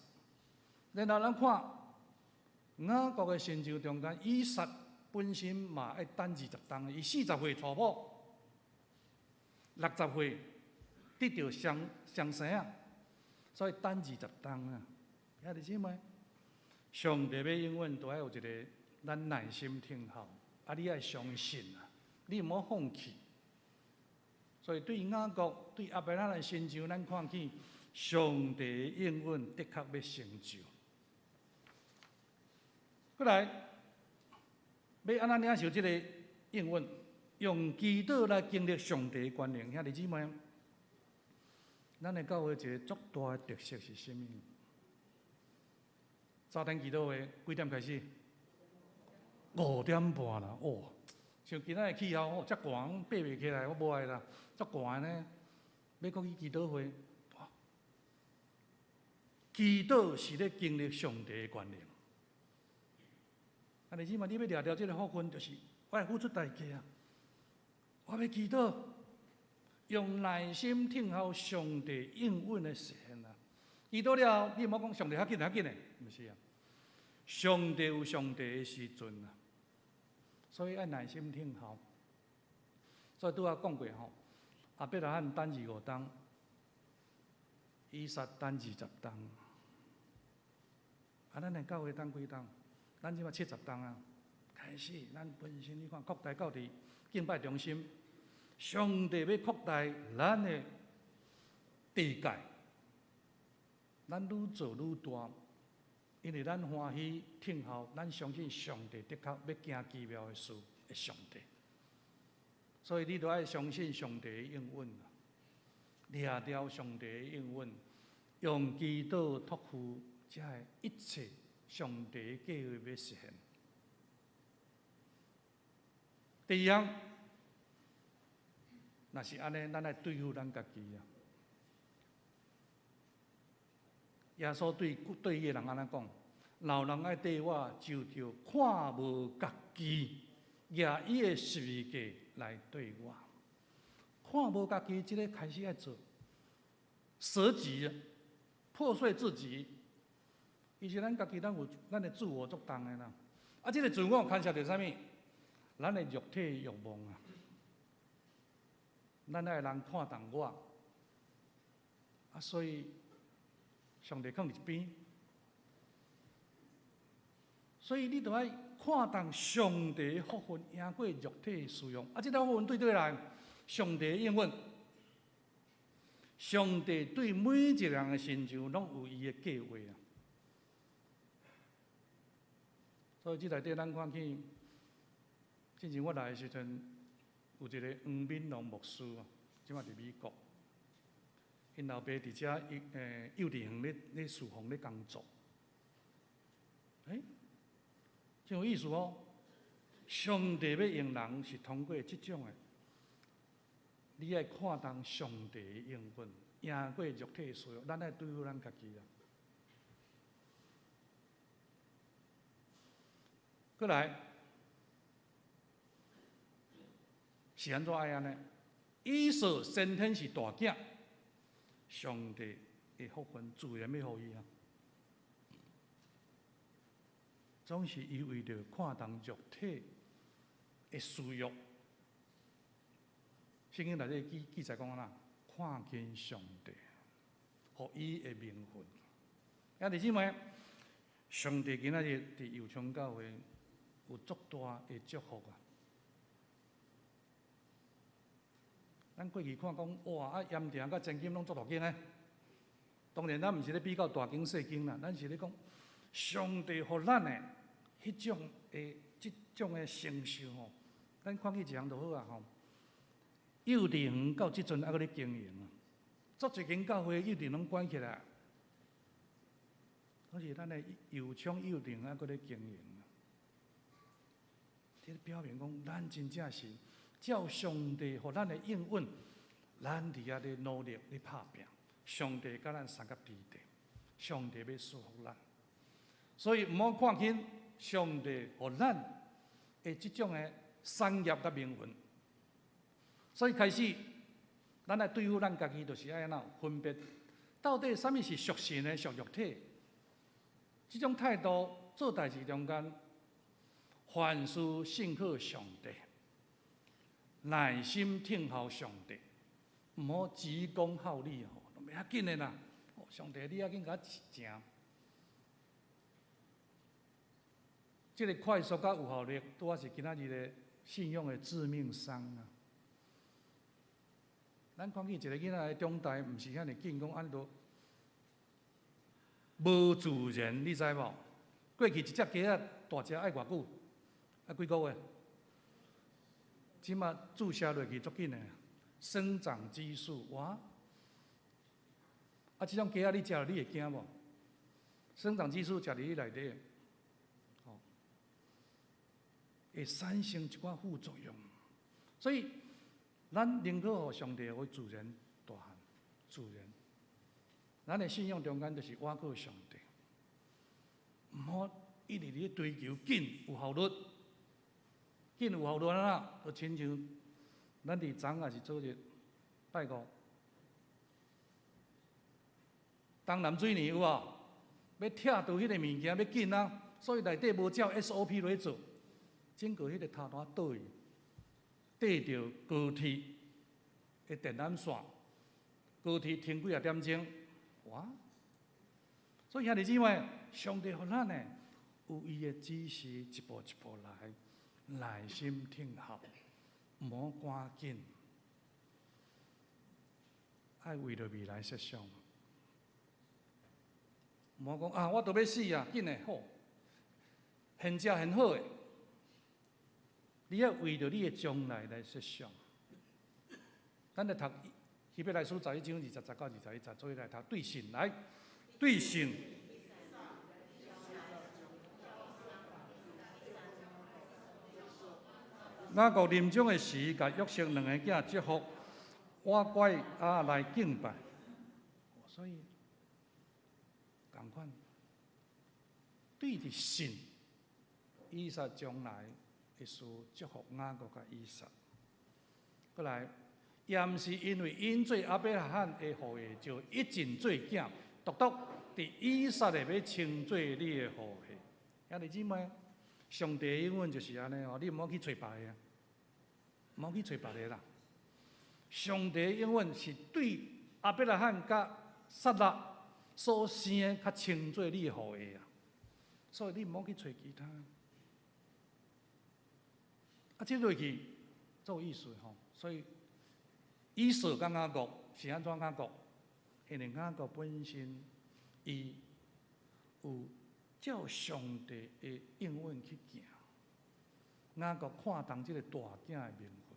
然后咱看雅各的成就中间，以撒本身嘛爱等20冬的，伊40岁娶某，60岁得到双生啊。所以等20冬啊，兄弟姊妹，上帝要应允，都要有一个咱耐心听候，啊，你爱相信啊，你毋好放弃。所以对雅各、对亚伯拉罕的成就，咱看见上帝应允的确要成就。过来，要安怎领受这个应允？用祈祷来经历上帝的权能，兄弟姊妹。咱的教会一个足大的特色是啥物？早晨祈祷会几点开始？5点半啦，哦，像今仔的气候哦，遮寒，爬袂起来，我无爱啦，足寒呢。要搁去祈祷会，祈祷是咧经历上帝的权能。啊，你要掠着这个福分，就是我要付出代价啊！我要祈祷。用耐心听候上帝应允的实现啊！遇到了，你莫讲上帝较紧的，毋是啊。上帝有上帝的时阵啊，所以爱耐心听候。所以拄仔讲过吼，阿伯拉罕等25冬，以撒等20冬，啊，咱的教会等几冬？咱即马70冬啊，开始咱本身你看扩大到伫敬拜中心。上帝要扩大咱的地界，咱愈做愈大，因为咱欢喜听候，咱相信上帝的确要行奇妙的事的上帝，所以你都爱相信上帝的应允，掠着上帝的应允，用祈祷托付，才一切上帝的计划要实现。第二样。若是安尼，咱来对付咱家己啊！耶稣对伊个人安怎讲？老人爱对我，就着看无家己，拿伊个十字架来对我。看无家己，即个开始爱做，舍己，破碎自己。伊是咱家己，咱有咱的自我作重的啦。啊，即个自我牵涉着啥物？咱的肉体欲望啊！咱爱人看重我，啊，所以上帝放伫一边，所以你着爱看重上帝的福分，赢过肉体的需要。啊，这条福分对来，上帝的应允，上帝对每一个人的成就，拢有伊的计划啊。所以这内底咱看见，之前我来的时阵。有一个黄敏龙牧师啊，即马伫美国，因老爸伫遮幼稚园咧侍奉咧工作，真有意思哦。上帝要用人是通过即种的，你爱看重上帝的应允，赢过肉体的需要，咱爱对付咱家己啊。过来。是安怎爱安尼？以扫先天是大囝，上帝的福分自然要互伊啊。总是伊为着看重肉体的需要，圣经内底记载讲啦，看见上帝，互伊的名分。兄弟姊妹，上帝今仔日伫油厂教会有足大的祝福啊！咱过去看讲，哇！啊，盐田甲真金拢做大间呢。当然，咱毋是咧比较大间细间啦，咱是咧讲上帝互咱的迄种的、即种的承受吼。咱看起一项就好啊吼。幼稚园到即阵还搁咧经营啊，足一间教会幼稚园拢关起来，可是咱的油厂幼稚园还搁咧经营啊。这表明讲，咱真正是照上帝互咱的应允，咱伫遐咧努力咧拍拼，上帝甲咱三甲支持，上帝要祝福咱。所以毋好看轻上帝互咱的即种的产业甲命运。所以开始，咱来对付咱家己，就是爱安怎分别，到底什么是属神的、属肉体？即种态度做代志中间，凡事信靠上帝，耐心听候上帝，毋好急功好利吼，都袂要紧的啦。上帝，你要紧甲我诚。这个快速甲有效率，拄啊是今仔日的信用的致命伤啊！咱看见一个囡仔的长大，毋是遐尼紧，讲安都无自然，你知无？过去一只鸡仔大只爱偌久？爱几个月？即马注射落去足紧的，生长激素哇！啊，即种鸡仔你食了你会惊无？生长激素食伫你内底。会产生一寡副作用，所以咱宁可互上帝为自然大汉，自然。咱的信仰中间就是倚靠上帝，毋好一直咧追求紧有效率，紧有效率啊！就亲像咱伫昨也是做日拜五，东南水泥有无？要拆除迄个物件要紧啊，所以内底无照 SOP 来做。整个迄个头单倒去，缀着高铁的电缆线，高铁停几啊点钟，哇！所以兄弟姊妹，上帝互咱呢有伊的指示，一步一步来，耐心听候，毋好赶紧，爱为着未来设想，毋好讲啊，我都要死啊，紧的好，现食很好诶。你要为着你的将来来设想。咱来读希伯来书11章20到21，做来读对信来，对信。雅各临终的时，甲约瑟两个囝祝福，我乖啊来敬拜。所以，同款，对着信，以撒将来。耶稣祝福雅各甲以撒，过来，也毋是因为因做亚伯拉罕的后裔，就一尽做囝，独独伫以撒的要称做你的后裔。兄弟姊妹，上帝的应允就是安尼哦，你毋好去找别个啊，毋好去找别个啦。上帝的应允是对亚伯拉罕甲撒拉所生的，较称做你的后裔啊，所以你毋好去找其他。啊，接落去做意思吼，所以以扫甲雅各是安怎雅各？因为雅各本身伊有照上帝的应允去行，雅各看重即个大囝的名分，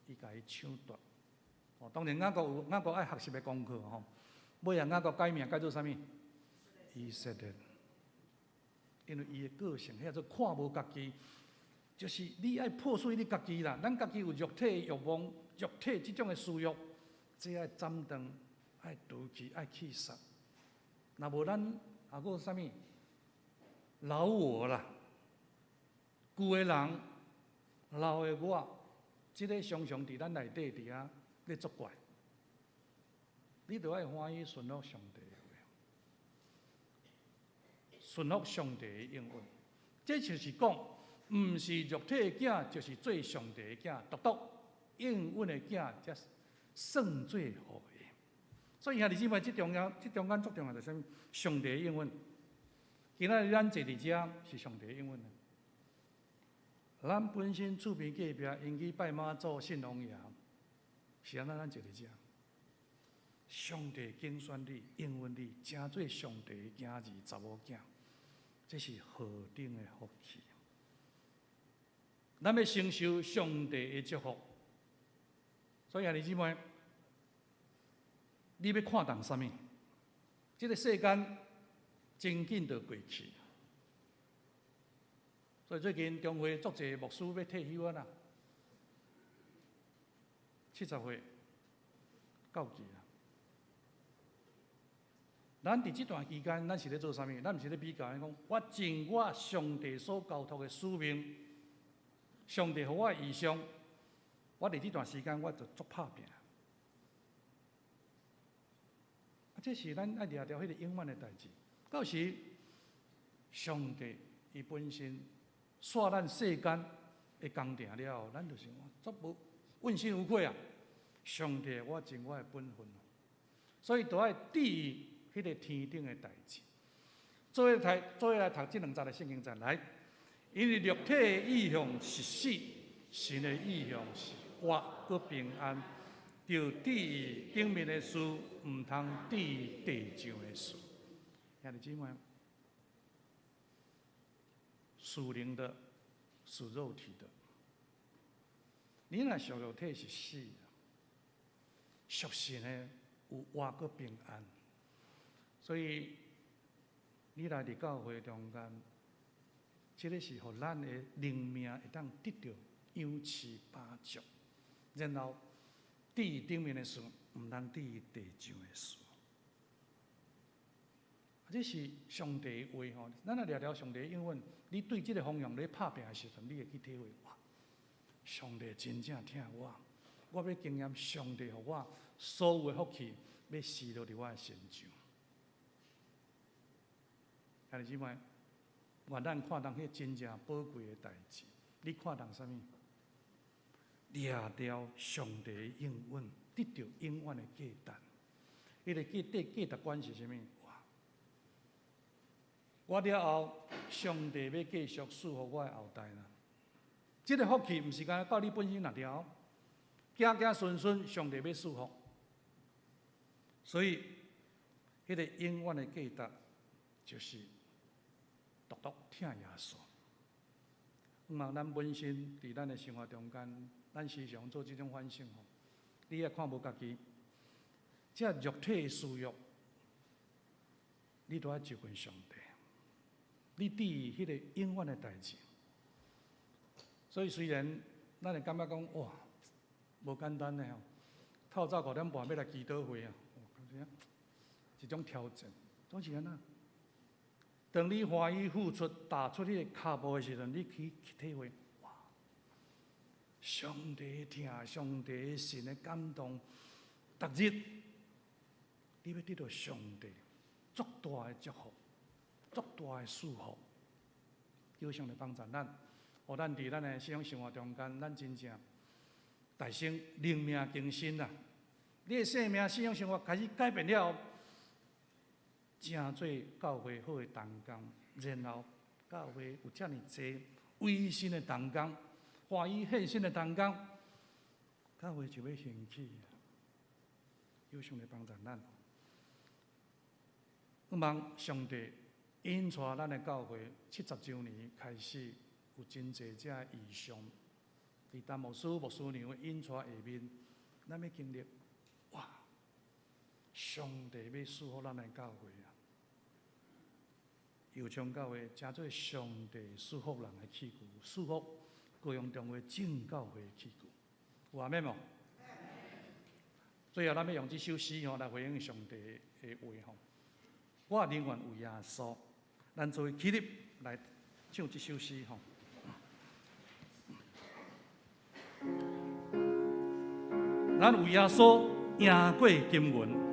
伊甲伊抢夺。哦，当然雅各爱学习的功课吼，尾啊雅各改名改做啥物？以色列，因为伊的个性遐做看无家己。就是你爱破碎你家己啦，咱家己有肉体欲望、肉体即种的需要，这爱斩断、爱妒忌、爱气杀。若无咱还有啥物老我啦，旧的人、老的我，即个常常伫咱内底伫遐咧作怪。你着爱欢喜顺服上帝的话，顺服上帝的应允，这就是讲。毋是肉体的囝，就是做上帝的囝，独独应允的囝，才算做好的。所以兄弟姊妹，即中间足重要，就是啥物？上帝的应允。今仔日咱坐伫遮是上帝的应允。咱本身厝边隔壁因去拜妈祖、信王爷，是安怎咱坐伫遮？上帝拣选你、应允你，成做上帝的囝儿、查某囝，这是何等的福气！咱要承受上帝的祝福，所以兄弟姊妹，你要看重啥物？这个世间真紧就过去，所以最近中会足侪牧师要退休啊啦，70岁到期啊。咱伫这段期间，咱是咧做啥物？咱毋是咧比较，讲我尽我上帝所交托的使命，上帝予我的异象，我伫这段时间我就足拍拼。这是咱爱掠着迄个永远的代志。到时，上帝伊本身煞咱世间的工程了后，咱就是足无问心无愧啊！上帝，我尽我的本分，所以都爱注意迄个天顶的代志。做伙来读这2节的圣经站来，因为肉体的意向是死，神的意向是活佮平安。要注意顶面的事，唔通注意地上的事。兄弟姊妹，属灵的、属肉体的，你若属肉体是死的，属神的有活佮平安。所以你来伫教会中间，这个是互咱的灵命会当得到养饲饱足，然后注意顶面的事，唔通注意地上的事。这是上帝的话吼，咱来聊聊上帝的应允。你对这个方向咧拍拼的时阵，你会去体会哇，上帝真正疼我，我要经验上帝予我所有的福气，要施落伫我的身上。兄弟姊妹，愿咱看当迄真正宝贵的代志，你看当啥物？掠着上帝的应允，得到永远的价值。迄个价值观是啥物？哇！我了后，上帝要继续赐福我的后代啦。这个福气毋是干到你本身那条，行顺顺，上帝要赐福。所以，迄个永远的价值就是独听耶稣。咱本身伫咱的生活中间，咱时常做这种反省吼。你也看无家己，这肉体的需要，你都要就近上帝。你注意迄个永远的代志。所以虽然咱会感觉讲哇，无简单的吼，透早5点半要来祈祷会啊，一种挑战，总是安那。当你欢喜付出、踏出迄个脚步的时阵，你去体会，哇！上帝的疼，上帝的神的感动，逐日你要得到上帝足大的祝福、足大的祝福，求上帝帮助咱，互咱伫咱的信仰生活中间，咱真正大生灵命更新啦！你的生命、信仰生活开始改变了。正做教会好的同工，然后教会有遮尔济委身的同工，欢喜献身的同工，教会就要兴起。有上帝帮助咱，我望上帝引带咱的教会70周年开始有真济遮异象，伫陈牧师、牧师娘的引带下面，咱要经历哇！上帝要赐福咱的教会啊！油厂教会真做上帝赐福人的器具，赐福各样中的正教会的器具，有阿免无？最后，咱要用这首诗吼来回应上帝的话吼。我宁愿为耶稣，咱作为起立来唱这首诗吼。咱为耶稣赢过金云。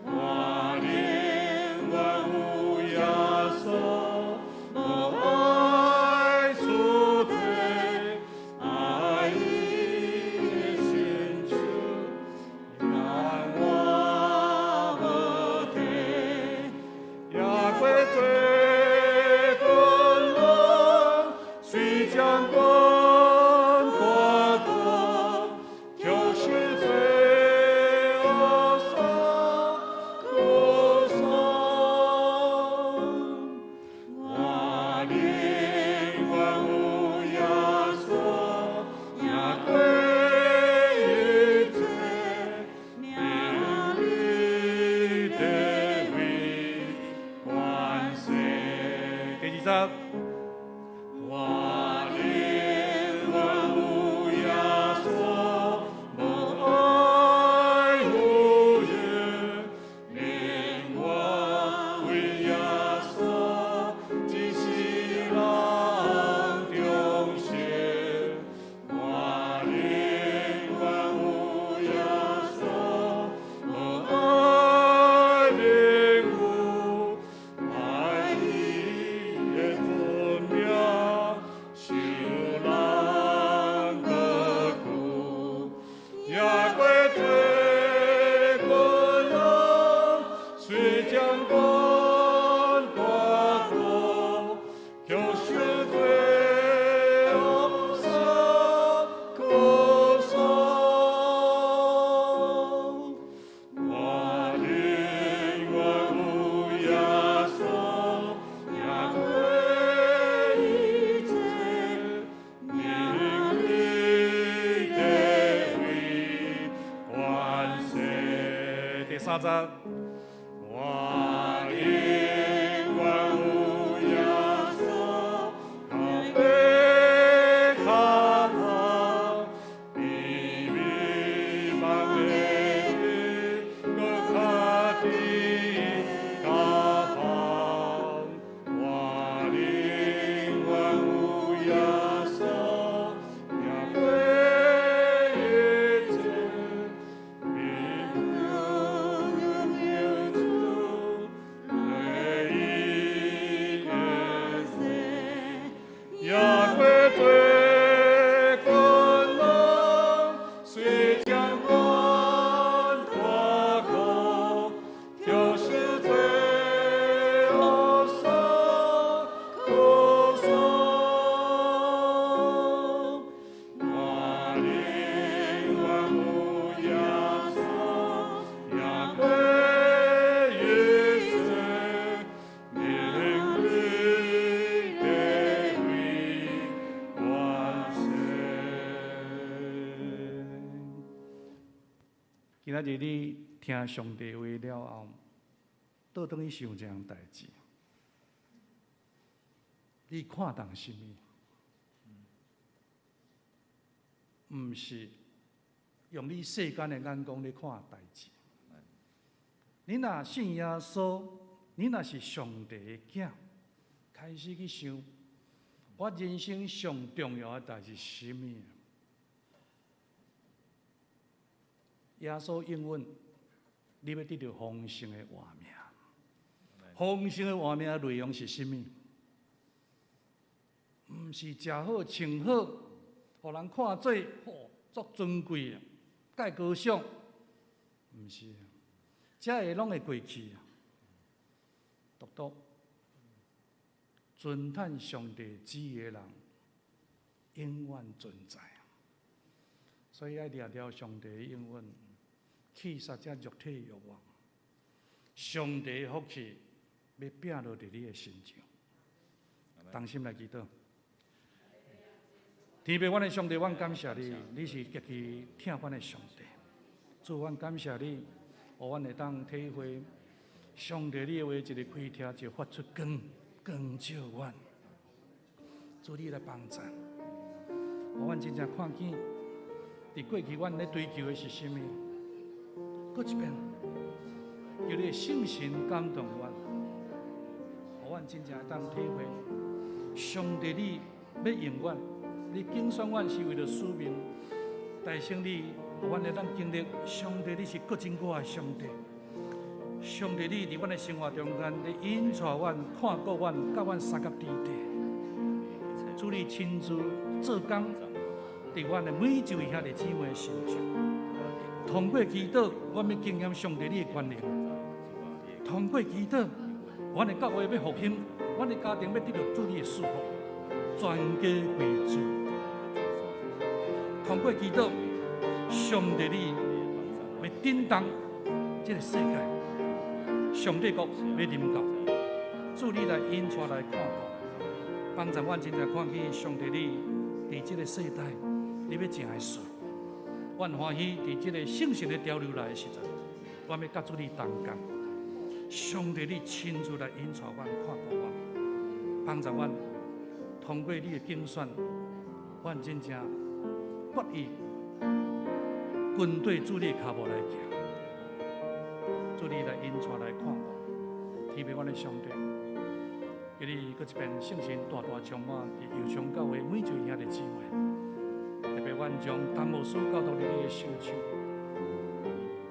我也归罪过人，虽将官大过，就是罪恶杀可杀。我宁愿无耶稣，也归一切名利地位关系。第三章。我宁愿无耶稣，他被他旁，比比万倍更加的他旁。我宁愿无耶稣，也归一切名也归罪困难，虽将官大过，就是罪恶杀可杀。我宁愿无耶稣，也归一切名利地位关系。今仔日你听上帝话了后，倒转去想一样代志，你看重什么？毋是用你世间的眼光咧看代志。你若信耶稣，你若是上帝的囝，开始去想，我人生上重要的代志是什么？耶稣应允，你要得到丰盛的活命。丰盛的活命的内容是什么？毋是食好穿好，互人看做足尊贵啊，介高尚。毋是，这个拢会过去啊。独独尊叹上帝旨意的人，永远存在。所以爱抓牢上帝的应允，去杀这肉体的欲望。上帝的福气要拼落伫你的身上。同心来祈祷。天父，阮的上帝，阮感谢你，你是极其疼阮的上帝。主，阮感谢你，互阮会当体会上帝你的话，一个开听就发出光照阮。主，你来帮助，互阮真正看见，伫过去阮咧追求的是什么？搁一遍，求你的圣神感动阮，互阮真正会当体会上帝你要用阮。你竞选阮是为了使命，大胜你，阮会当经历上帝，你是各真我的上帝。上帝，你伫阮的生活中间，你引带阮、看顾阮，甲阮三甲地地。主，你亲自做工，伫阮的每一位兄弟姊妹的身上。通过祈祷，阮要经验上帝你的权能；通过祈祷，阮的教会要复兴，阮的家庭要得到主你的祝福，全家归主。通过祈祷，上帝你要震动这个世界，上帝国要临到，主你来引带来看顾，帮助阮真正看见上帝你伫这个世代，你要真爱事。阮欢喜伫这个圣神的潮流来的时阵，阮要甲主你同工，上帝你亲自来引带阮、看顾阮，帮助阮通过你的竞选，阮真正决意跟对主你的脚步来行，主你来引带来看顾，希望阮的上帝，给你搁一遍圣神大大充满伫油厂教会每一位兄弟姊妹，特别阮将丹牧师交到你的手上，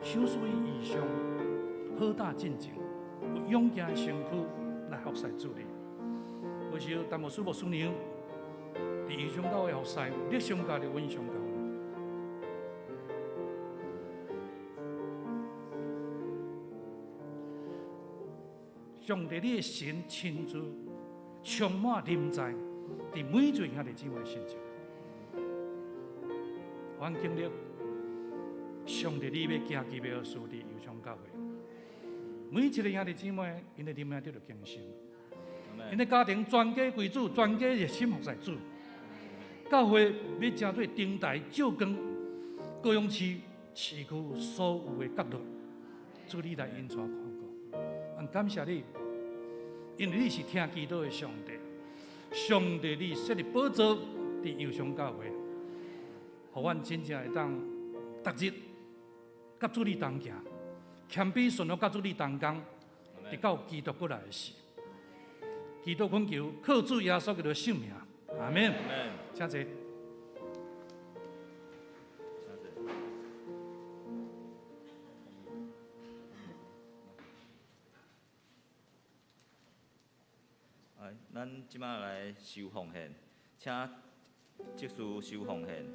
手术异象，好大进前，有勇健的身躯来服侍主你。有时候丹牧师牧师娘。伫油厂教会服侍，热心家的温上教会，上帝你的神亲自充满临在，伫每一位兄弟姊妹身上。阮经历上帝你要行奇妙的事伫油厂教会，每一个兄弟姊妹因的灵命得到更新，因的家庭全家归主，全家热心服侍主。教会要成做灯台照光高雄市市区所有的角落，主你来引带看顾。俺感谢你，因为你是听祈祷的上帝，上帝你设立宝座伫油厂教会，互阮真正会当逐日甲主你同行，谦卑顺服甲主你同工，直到基督过来的时。祈祷恳求，靠主耶稣基督的圣名，阿门。请坐。咱即摆来收奉献，请即事收奉献。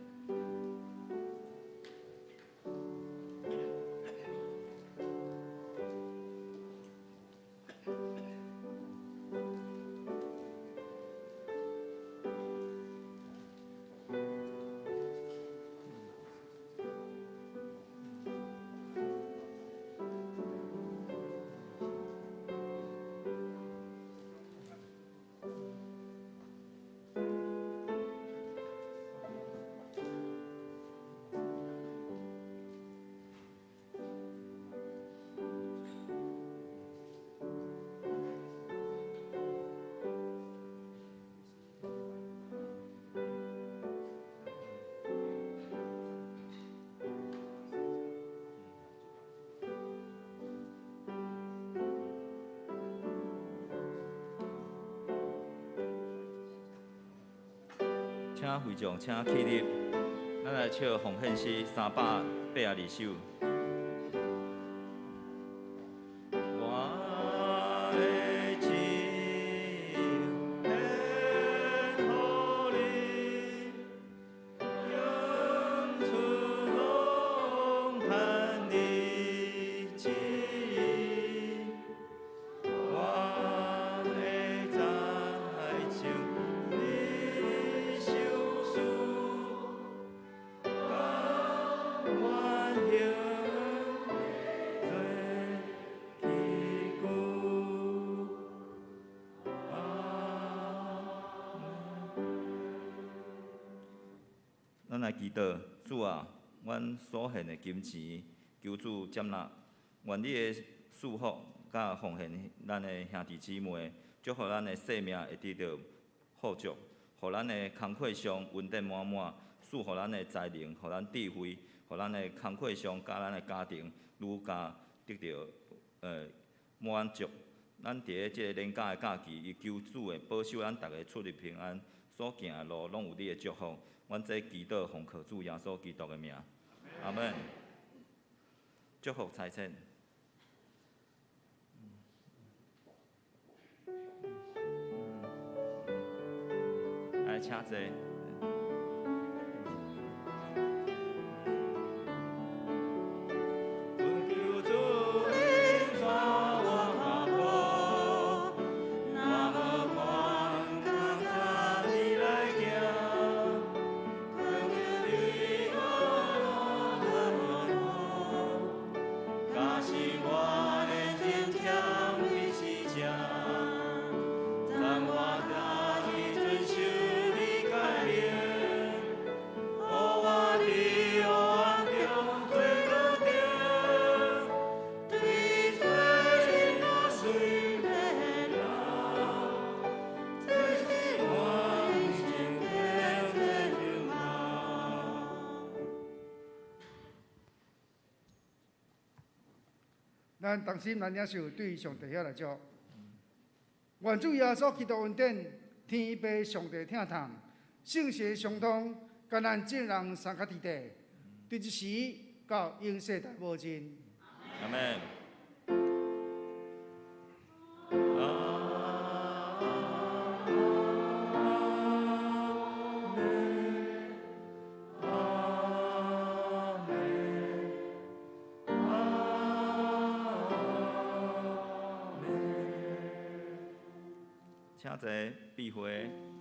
请会众请起立，咱来唱奉献诗382首。咱来祈祷，主啊，阮所献的金钱，求主接纳，愿你的祝福甲奉献咱的兄弟姊妹，祝福咱的性命会得到富足，互咱的工课上稳定满满，赐互咱的才能，互咱智慧，互咱的工课上甲咱的家庭愈加得到满足。咱伫即个年假的假期，伊求主的保守咱逐个出入平安，所行的路拢有你的祝福。阮这祈祷奉靠主耶稣基督的名，阿门。祝福财产。来，请坐。咱同心咱领受对上帝遐来祝，愿主耶稣基督恩典、天父上帝疼痛、圣神相通，甲咱众人三脚伫地，对一时到永世大保证。阿门。谢闭会。